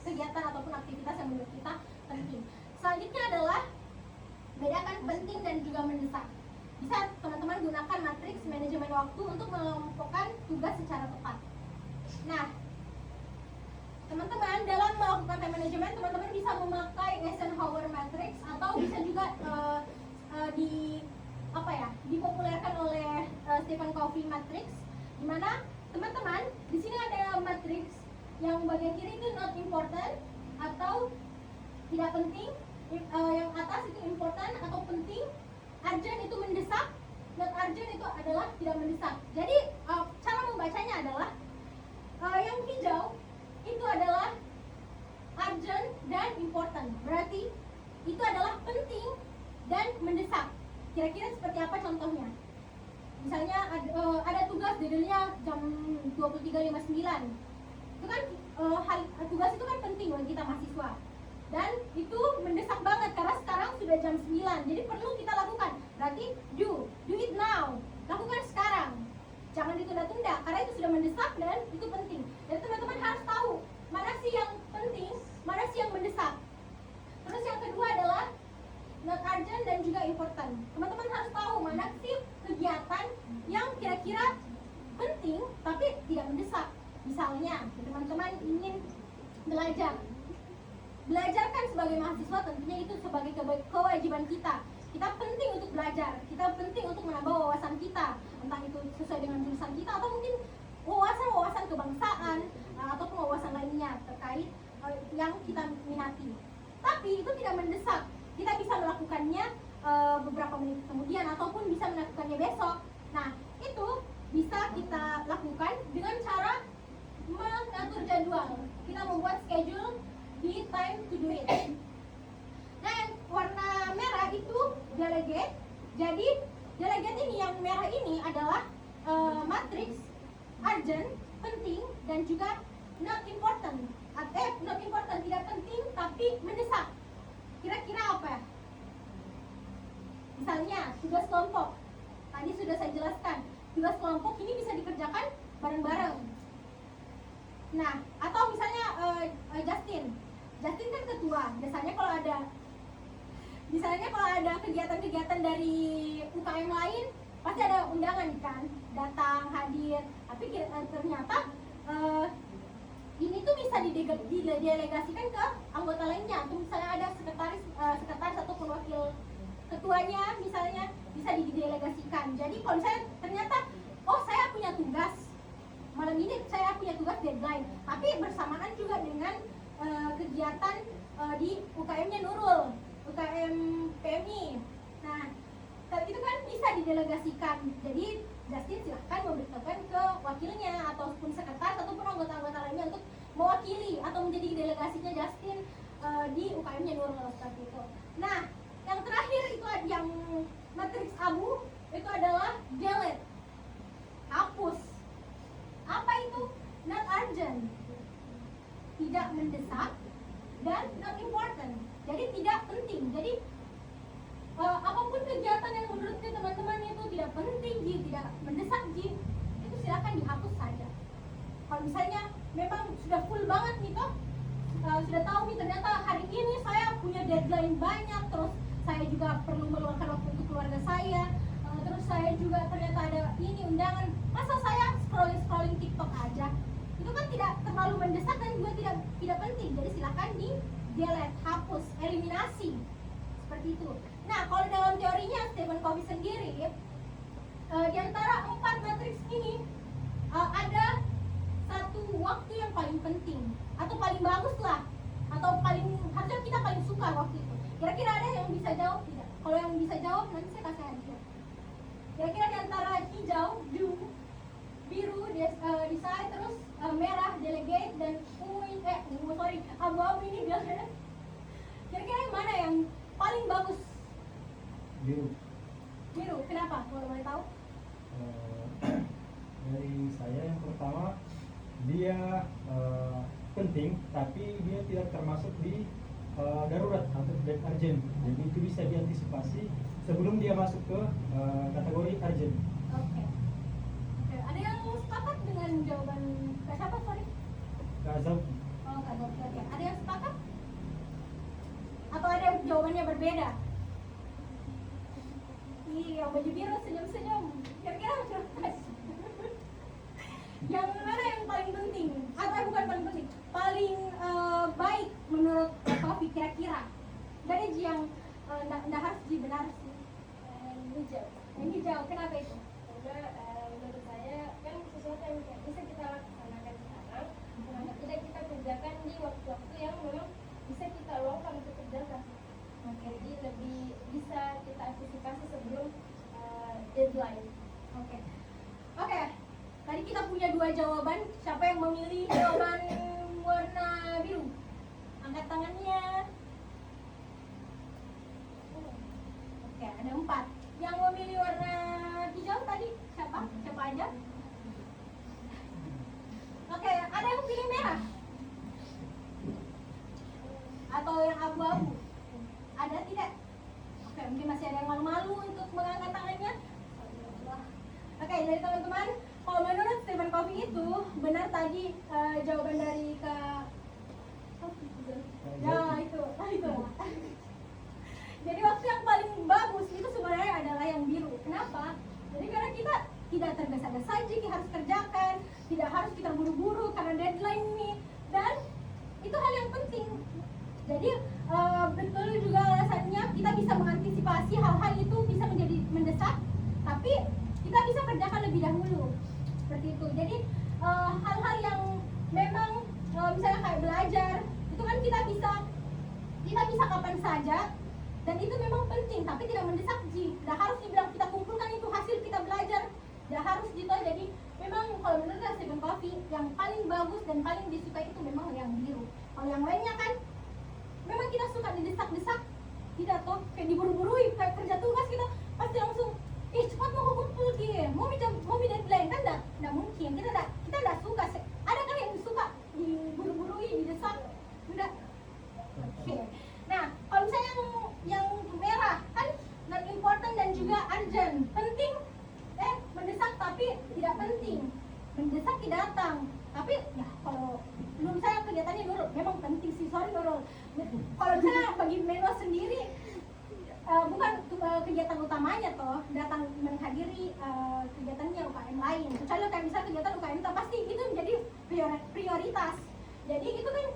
kegiatan ataupun aktivitas yang menurut kita penting. Selanjutnya adalah bedakan penting dan juga mendesak. Bisa teman-teman gunakan matriks manajemen waktu untuk mengelompokkan tugas secara tepat. Nah, teman-teman dalam melakukan time management, teman-teman bisa memakai Eisenhower Matrix atau bisa juga dipopulerkan oleh Stephen Covey Matrix, di mana teman-teman di sini ada matriks yang bagian kiri itu not important atau tidak penting, yang atas itu important atau penting, urgent itu mendesak, not urgent itu adalah tidak mendesak. Jadi cara membacanya adalah yang hijau itu adalah urgent dan important, berarti itu adalah penting dan mendesak. Kira-kira seperti apa contohnya? Misalnya ada tugas deadline-nya jam 23.59. Itu kan tugas itu kan penting bagi kita mahasiswa. Dan itu mendesak banget karena sekarang sudah jam 9. Jadi perlu kita lakukan. Berarti do it now. Lakukan sekarang. Jangan ditunda-tunda karena itu sudah mendesak dan itu penting. Jadi teman-teman harus tahu mana sih yang penting, mana sih yang mendesak. Terus yang kedua adalah not urgent dan juga important. Teman-teman harus tahu mana sih kegiatan yang kira-kira penting tapi tidak mendesak. Misalnya teman-teman ingin belajar. Belajar kan sebagai mahasiswa tentunya itu sebagai kewajiban kita. Kita penting untuk belajar, kita penting untuk menambah wawasan kita, entah itu sesuai dengan jurusan kita atau mungkin wawasan kebangsaan ataupun wawasan lainnya terkait yang kita minati. Tapi itu tidak mendesak. Kita bisa melakukannya beberapa menit kemudian ataupun bisa melakukannya besok. Nah, itu bisa kita lakukan jadwal. Kita membuat schedule di time to do it. Nah, yang warna merah itu delegate. Jadi delegate ini yang merah ini adalah matrix, urgent, penting, dan juga not important. Not important, tidak penting tapi mendesak. Kira-kira apa? Misalnya tugas kelompok. Tadi sudah saya jelaskan. Tugas kelompok ini bisa dikerjakan bareng-bareng. Nah, atau misalnya Justin kan ketua. Biasanya kalau ada kegiatan-kegiatan dari UKM lain, pasti ada undangan kan, datang, hadir. Tapi ternyata ini tuh bisa didelegasikan ke anggota lainnya. Tuh misalnya ada sekretaris ataupun wakil ketuanya, misalnya bisa didelegasikan. Jadi kalau misalnya ternyata, oh saya punya tugas malam ini, saya punya tugas deadline, tapi bersamaan juga dengan kegiatan di UKM-nya Nurul, UKM PMI. Nah, itu kan bisa didelegasikan. Jadi Justin silahkan memberitahukan ke wakilnya ataupun sekretaris ataupun anggota-anggota lainnya untuk mewakili atau menjadi delegasinya Justin di UKM-nya Nurul, seperti itu. Nah, yang terakhir itu yang matriks abu itu adalah delete, hapus. Apa itu? Not urgent, tidak mendesak, dan not important, jadi tidak penting. Jadi apapun kegiatan yang menurutnya teman-teman itu tidak penting, tidak mendesak, itu silakan dihapus saja. Kalau misalnya memang sudah full banget nih toh, sudah tahu nih ternyata hari ini saya punya deadline banyak, terus saya juga perlu meluangkan waktu untuk keluarga saya, terus saya juga ternyata ada ini undangan, masa saya scrolling TikTok aja? Itu kan tidak terlalu mendesak dan juga tidak penting. Jadi silakan di delete, hapus, eliminasi, seperti itu. Nah, kalau dalam teorinya Stephen Covey sendiri, di antara 4 matriks ini ada satu waktu yang paling penting atau paling bagus lah, atau harusnya kita paling suka waktu itu. Kira-kira ada yang bisa jawab tidak? Kalau yang bisa jawab nanti saya kasih hadiah. Kira-kira di antara hijau, blue, biru, decide, terus merah, delegate, dan abu-abu ini delete. Kira-kira yang mana yang paling bagus? Biru, kenapa? Kalau boleh tahu? Dari saya yang pertama, dia penting tapi dia tidak termasuk di darurat atau tidak urgent. Jadi itu bisa diantisipasi sebelum dia masuk ke kategori urgent. Oke. Ada yang sepakat dengan jawaban Kak siapa, sorry? Kak Zauki. Oh, Kak Zauki. Oke. Ada yang sepakat? Atau ada yang jawabannya berbeda? Yang baju biru senyum-senyum. Kira-kira yang mana yang paling penting? Atau bukan paling penting, paling baik menurut Kofi kira-kira? Gak ada yang nggak harus benar sih. Yang hijau, kenapa itu? Karena menurut saya kan sesuatu yang bisa kita laksanakan sekarang, kenapa tidak kita kerjakan di waktu-waktu yang memang bisa kita luangkan untuk kerjakan. Jadi lebih bisa kita antisipasi sebelum deadline. Oke. Tadi kita punya 2 jawaban. Siapa yang memilih jawaban warna biru? Angkat tangannya. Oke, ada 4. Yang memilih warna hijau tadi siapa? Siapa aja? Oke, ada yang pilih merah? Atau yang abu-abu? Ada tidak? Oke, mungkin masih ada yang malu-malu untuk mengangkat tangannya. Oke, dari teman-teman, kalau menurut Stephen Covey itu benar tadi jawaban dari Kak. Ya itu. Jadi waktu yang paling bagus itu sebenarnya adalah yang biru. Kenapa? Jadi karena kita tidak tergesa-gesa saja, kita harus kerjakan, tidak harus kita buru-buru karena deadline ini, dan itu hal yang penting. Jadi betul juga alasannya kita bisa mengantisipasi hal-hal itu bisa menjadi mendesak, tapi kita bisa kerjakan lebih dahulu, seperti itu. Jadi hal-hal yang memang misalnya kayak belajar itu kan kita bisa kapan saja, dan itu memang penting tapi tidak mendesak. Tidak harus dibilang kita kumpulkan itu hasil kita belajar, tidak harus gitu. Jadi memang kalau menurut Stephen Covey yang paling bagus dan paling disukai itu memang yang biru. Kalau yang lainnya kan memang kita suka didesak-desak, tidak toh kayak diburu-burui kayak kerja tugas kita pasti langsung cepat mau kumpul gitu, mau deadline kan enggak mungkin, kita enggak suka. Ada kan yang suka diburu-burui, didesak, enggak. Oke. Nah, kalau misalnya yang merah kan not important dan juga urgent, penting mendesak tapi tidak penting, mendesak tidak datang. Tapi ya kalau belum saya kegiatannya Nurul memang penting sih, sorry Nurul. Kalau misalnya bagi Menlo sendiri bukan kegiatan utamanya toh datang menghadiri kegiatannya UKM lain, kecuali kayak misalnya kegiatan UKM itu pasti itu menjadi prioritas. Jadi itu kan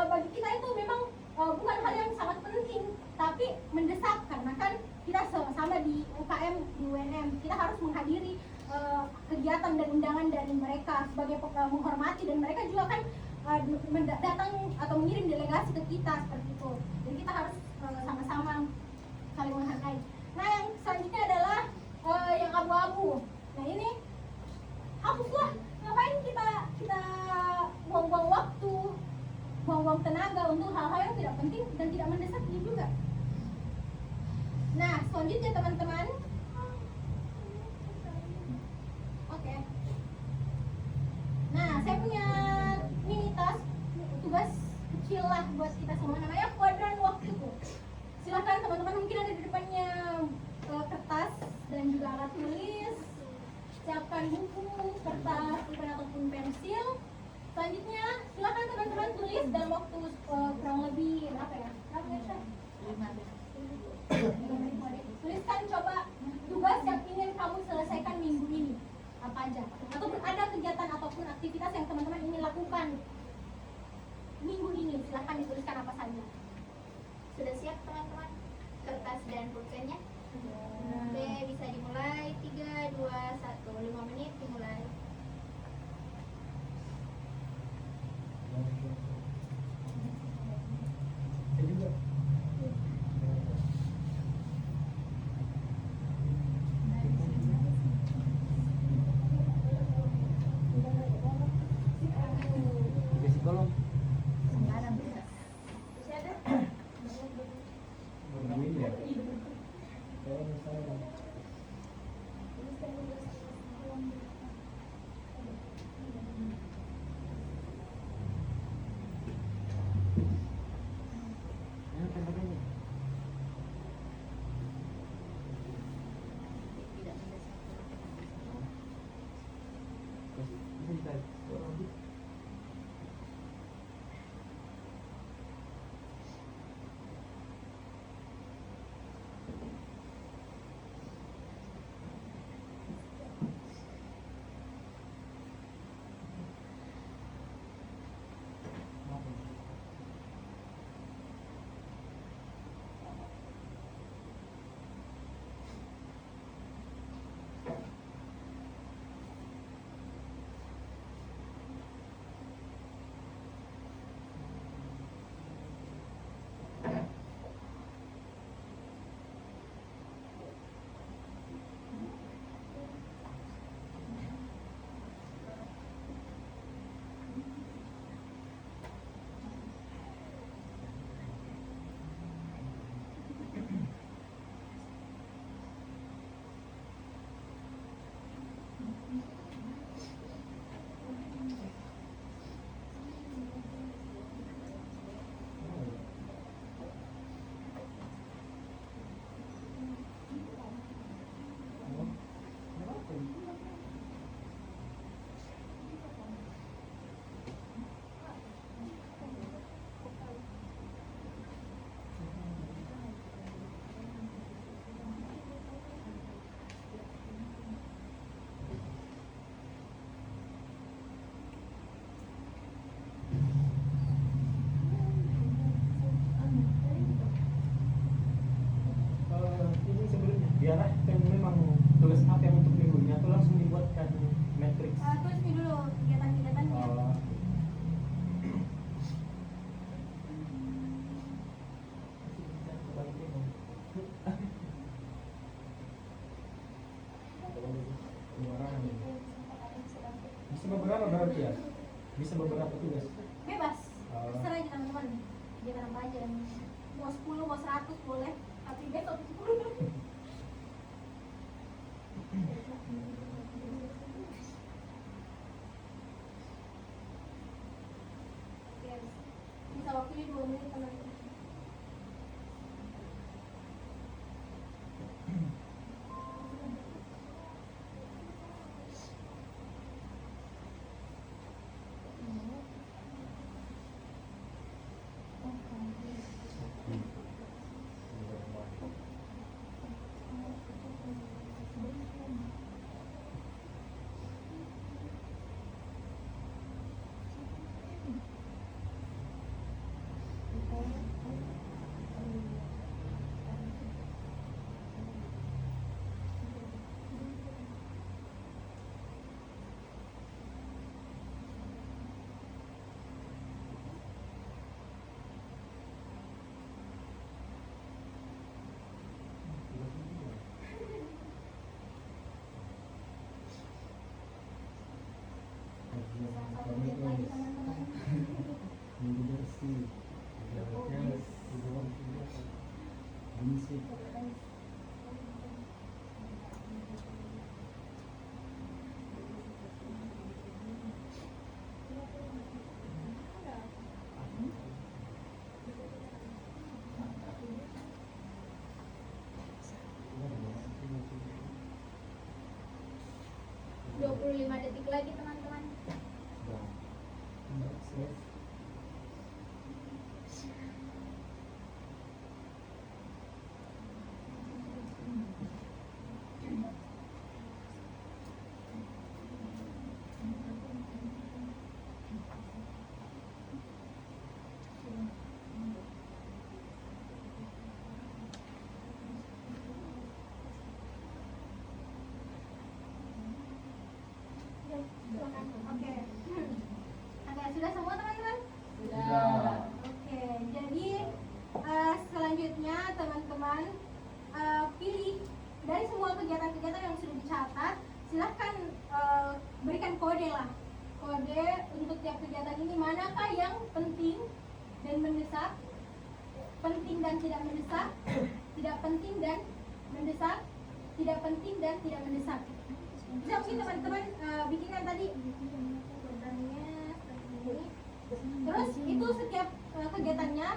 bagi kita itu memang bukan hal yang sangat penting tapi mendesak, karena kan kita sama-sama di UKM di UNM kita harus menghadiri kegiatan dan undangan dari mereka sebagai menghormati, dan mereka juga kan datang atau mengirim delegasi ke kita seperti itu. Jadi kita harus sama-sama saling menghargai. Nah, yang selanjutnya adalah yang abu-abu. Nah, ini hapuslah. Ngapain kita buang-buang waktu, buang-buang tenaga untuk hal-hal yang tidak penting dan tidak mendesak juga. Nah, selanjutnya teman-teman. Oke. Nah, saya punya mini task, tugas kecil lah buat kita semua, namanya kuadran waktuku. Silakan teman-teman, mungkin ada di depannya kertas dan juga alat tulis. Siapkan buku, kertas, pulpen ataupun pensil. Selanjutnya silakan teman-teman tulis dalam waktu kurang lebih berapa ya? Berapa ya, Syah? 5 menit. Tuliskan coba tugas yang ingin kamu selesaikan minggu ini apa aja, ataupun ada kegiatan ataupun aktivitas yang teman-teman ingin lakukan minggu ini, silahkan dituliskan apa saja. Sudah siap teman-teman kertas dan pulpennya? Oke, bisa dimulai. 3, 2, 1, 5 menit dimulai. Saya juga. Dikasih kolom. Ini ya. Kalau misalnya Ini tembakannya. Terus bisa ditarik. ini sebelumnya diarahkan memang tugas apa yang untuk minggu ini atau langsung dibuatkan matriks? Tulis dulu kegiatan-kegiatannya. Bisa bisa beberapa berarti ya? Bisa beberapa tugas. Bebas. Oh. Terserah aja teman-teman. Dia apa aja. Mau 10, mau 100 boleh. Tapi besok 10. Bisa waktunya 2 menit teman-teman. Lima detik lagi teman-teman. Oke. Oke, sudah semua teman-teman? Sudah. Oke, jadi selanjutnya teman-teman pilih dari semua kegiatan-kegiatan yang sudah dicatat, silahkan berikan kode lah. Kode untuk tiap kegiatan ini, manakah yang penting dan mendesak, penting dan tidak mendesak, tidak penting dan mendesak, tidak penting dan tidak mendesak. Bisa mungkin teman-teman bikinkan tadi kodenya seperti ini. Terus itu setiap kegiatannya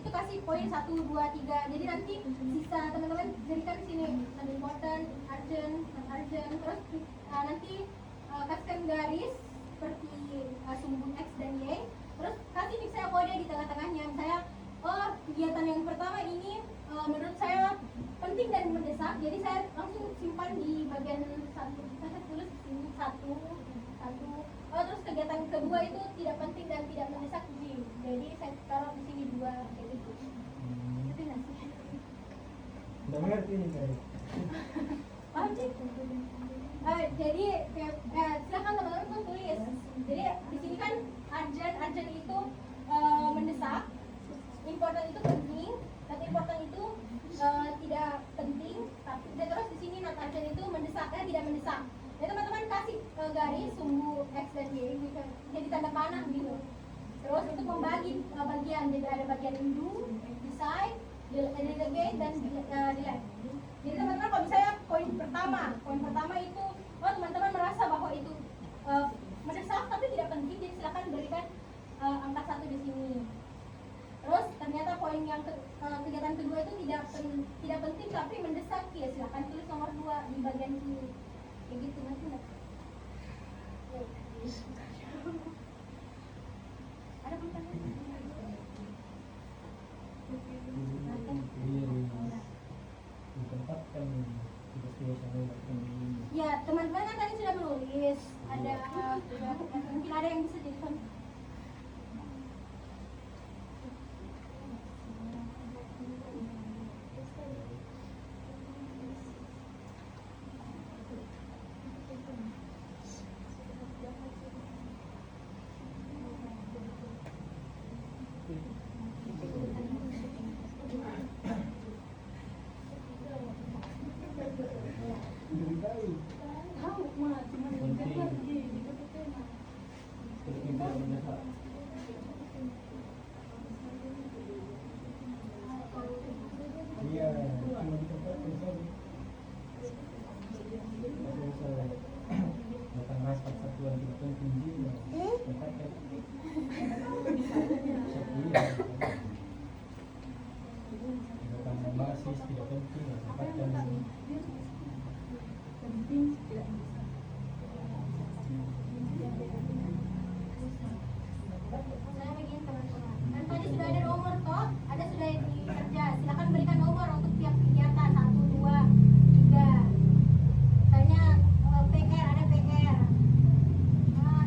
itu kasih poin 1, 2, 3. Jadi nanti sisa teman-teman jadikan di sini non important, urgent, non urgent. Terus nanti kasihkan garis seperti sumbu X dan Y. Terus kasih misalnya kode di tengah-tengahnya. Misalnya kegiatan yang pertama ini menurut saya penting dan mendesak, jadi saya langsung simpan di bagian 1. Saya tulis di sini 1. Terus kegiatan kedua itu tidak penting dan tidak mendesak, jadi saya taruh di sini 2 kayak gitu. Itu nggak sih? Udah ngerti nih guys. Paham sih? Jadi silakan teman-teman tulis. Jadi di sini kan urgent itu mendesak, important itu penting, dan important itu tidak penting. Tapi terus di sini not urgent itu mendesak, tidak mendesak. Jadi teman-teman kasih garis sumbu X dan Y gitu, jadi tanda panah gitu. Terus untuk membagi bagian, jadi ada bagian do, decide, delegate, dan delete. Jadi teman-teman kalau misalnya poin pertama itu teman-teman merasa bahwa itu mendesak tapi tidak penting, jadi silakan berikan angka 1 di sini. Terus ternyata poin yang kegiatan kedua itu tidak penting tapi mendesak, ya silakan tulis nomor 2 di bagian kiri. Kayak gitu nanti enggak? Ada pertanyaan? Ditempatkan tugas-tugas yang dilakukan ini. Ya teman-teman kan tadi sudah menulis, ada mungkin ada yang bisa jadi Penting. penting tidak mendesak. Iya, cuma di tempat yang saja. Kalau misalnya datang rapat satuan tidak penting juga, tempat kan. Iya. Datang basis tidak penting, tempat kan. Saya begini teman-teman. Kan tadi sudah ada nomor toh, ada sudah di kerja. Silakan berikan nomor untuk tiap kegiatan 1, 2, 3. Misalnya PR ada PR. Nah,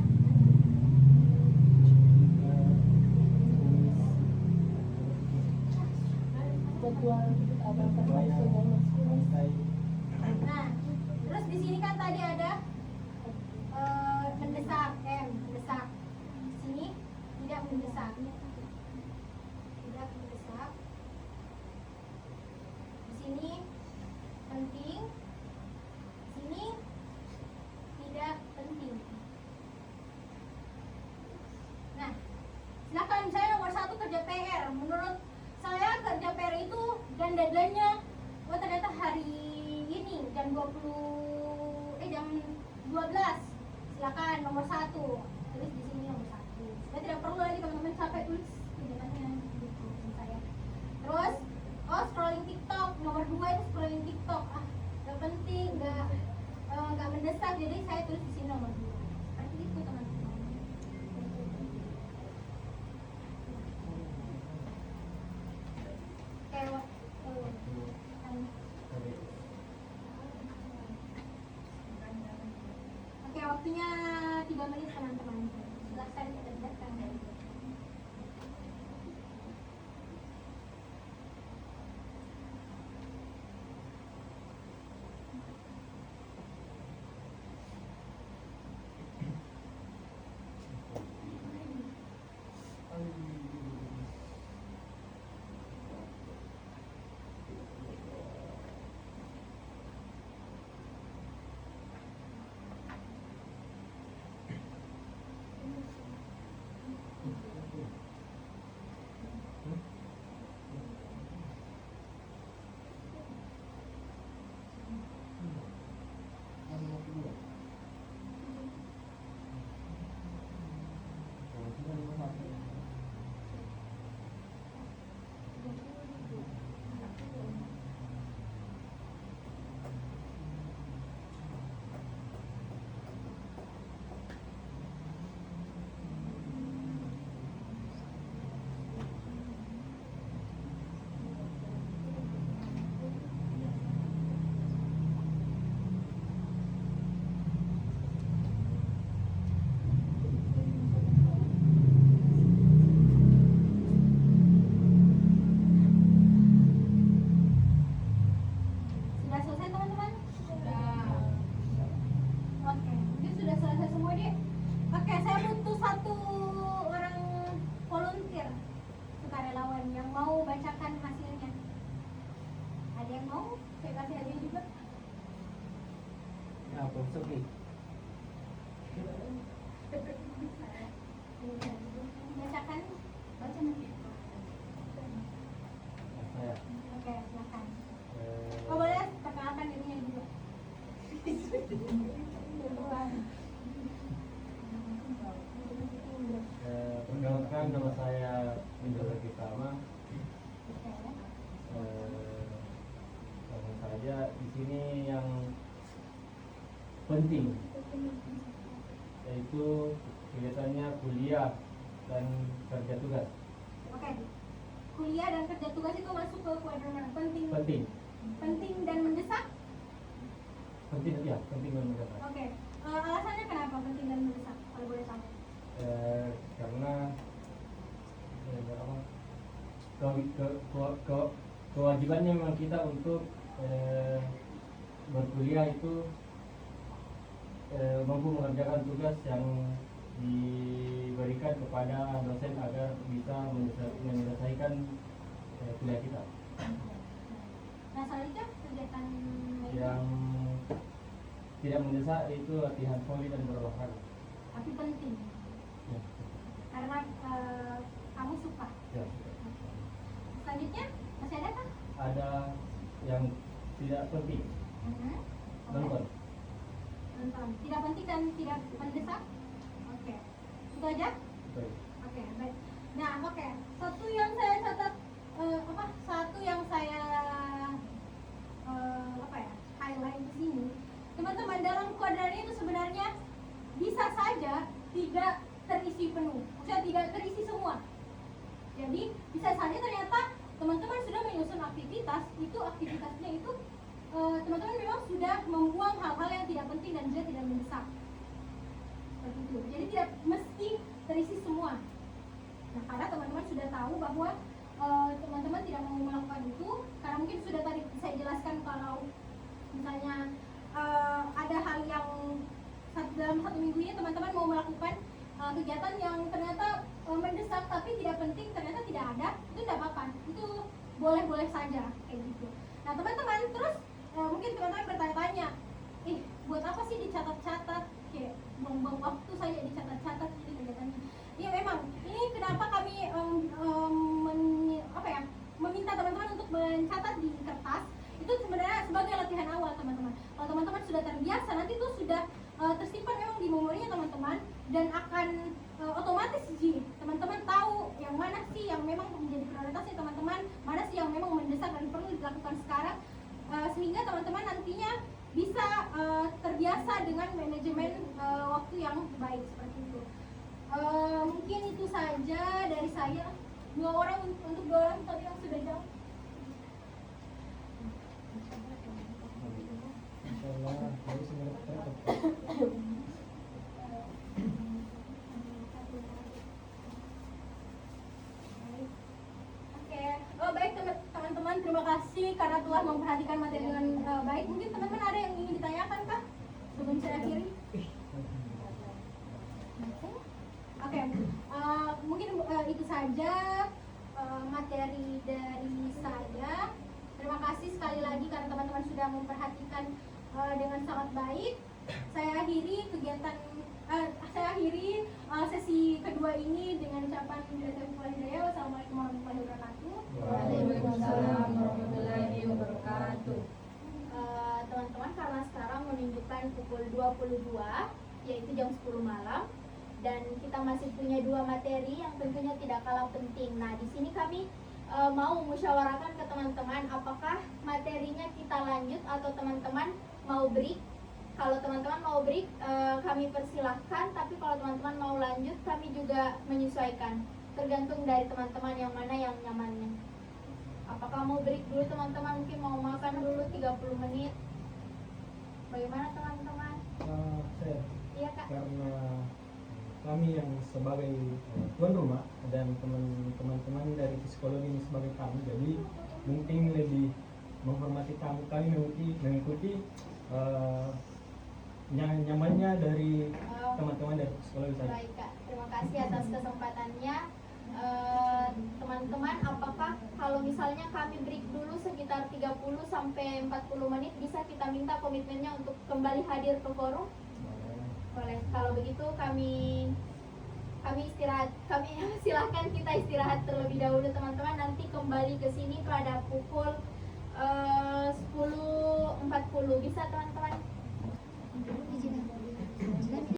Nah, terus di sini kan tadi ada mendesak, mendesak. Di sini tidak mendesak. Tidak mendesak. Di sini penting. Di sini tidak penting. Nah, silakan saya nomor 1 kerja PR. Menurut saya kerja PR itu dan deadline-nya ternyata hari ini jam 12. Silakan nomor 1. Tulis di sini nomor 1. Saya tidak perlu lagi teman-teman capek tulis kegiatannya gitu saya. Terus scrolling TikTok nomor 2 itu scrolling TikTok. Gak penting, gak mendesak, jadi saya tulis di sini nomor 2. Seperti itu teman-teman. Oke, waktunya 3 menit teman-teman. Silakan dikerjakan. Sudah selesai teman-teman? Oke, ini sudah selesai semua deh. Oke, saya butuh 1 orang volunteer, sukarelawan yang mau bacakan hasilnya. Ada yang mau? Saya kasih hadiah juga. Ya, Profesor Ki. Bacakan, baca nanti. Saya. Oke, silakan. Oh, boleh perkenalkan dirinya juga. Perkenalkan, nama saya Indra Kitama. Langsung saja di sini yang penting yaitu kegiatannya kuliah dan kerja tugas. Oke. Kuliah dan kerja tugas itu masuk ke kuadran mana? Penting. Penting, Penting dan mendesak? penting ya, penting dan mendesak. Oke. Alasannya kenapa penting dan mendesak? Kalau boleh tahu. Karena apa? Kewajibannya memang kita untuk berkuliah itu mampu mengerjakan tugas yang diberikan kepada dosen agar bisa menyelesaikan kuliah kita. Nah, selanjutnya kegiatan Yang tidak mendesak itu latihan voli dan berolahraga. tapi penting. Ya. Karena kamu suka. Ya. Selanjutnya masih ada kah? Ada yang tidak penting. Nonton. Nonton. Tidak penting dan tidak mendesak. Oke. Itu aja. Baik. Oke, baik. Nah, oke. Satu yang saya catat satu yang saya highlight di sini. Teman-teman, dalam kuadran itu sebenarnya bisa saja tidak terisi penuh. Maksudnya tidak terisi semua. Jadi, bisa saja ternyata teman-teman sudah menyusun aktivitas, itu aktivitasnya itu teman-teman memang sudah membuang hal-hal yang tidak penting dan juga tidak mendesak. Seperti itu. Jadi tidak mesti terisi semua. Nah, karena teman-teman sudah tahu bahwa teman-teman tidak mau melakukan itu, karena mungkin sudah tadi saya jelaskan kalau misalnya ada hal yang dalam satu minggu ini teman-teman mau melakukan kegiatan yang ternyata mendesak tapi tidak penting, ternyata tidak ada, itu tidak apa-apa, itu boleh-boleh saja kayak gitu. Nah teman-teman, terus mungkin teman-teman bertanya-tanya, buat apa sih dicatat-catat, kayak buang-buang waktu saja dicatat-catat ini kegiatannya. Iya memang, ini kenapa kami meminta teman-teman untuk mencatat di kertas, itu sebenarnya sebagai latihan awal teman-teman. Kalau teman-teman sudah terbiasa, nanti itu sudah tersimpan memang di memorinya teman-teman, dan akan otomatis sih teman-teman tahu yang mana sih yang memang menjadi prioritasnya teman-teman, mana sih yang memang mendesak dan perlu dilakukan sekarang, sehingga teman-teman nantinya bisa terbiasa dengan manajemen waktu yang baik seperti itu. Mungkin itu saja dari saya. Dua orang tadi yang sudah jauh. Insyaallah dari semangat terdapat. Oke. Baik teman-teman, terima kasih karena telah memperhatikan materi dengan baik. Mungkin teman-teman ada yang ingin ditanyakan kah sebelum saya akhiri? Oke, mungkin itu saja materi dari saya. Terima kasih sekali lagi karena teman-teman sudah memperhatikan dengan sangat baik. Saya akhiri sesi kedua ini dengan ucapan wassalamualaikum warahmatullahi wabarakatuh. Waalaikumsalam warahmatullahi wabarakatuh. Teman-teman, karena sekarang menunjukkan pukul 22, yaitu jam 10 malam, dan kita masih punya dua materi yang tentunya tidak kalah penting. Nah, di sini kami mau musyawarahkan ke teman-teman apakah materinya kita lanjut atau teman-teman mau break. Kalau teman-teman mau break, kami persilahkan, tapi kalau teman-teman mau lanjut, kami juga menyesuaikan. Tergantung dari teman-teman yang mana yang nyamannya. Apakah mau break dulu teman-teman, mungkin mau makan dulu 30 menit. Bagaimana teman-teman? Saya Iya Kak. karena kami yang sebagai tuan rumah dan teman-teman dari psikologi ini sebagai tamu, jadi mungkin lebih menghormati tamu kami, mengikuti nyamannya dari teman-teman dari psikologi saya. Baik Kak, terima kasih atas kesempatannya. Teman-teman, apakah kalau misalnya kami break dulu sekitar 30 sampai 40 menit, bisa kita minta komitmennya untuk kembali hadir ke forum? Boleh. Kalau begitu kami istirahat. Silahkan kita istirahat terlebih dahulu teman-teman. Nanti kembali ke sini pada pukul 10.40. Bisa teman-teman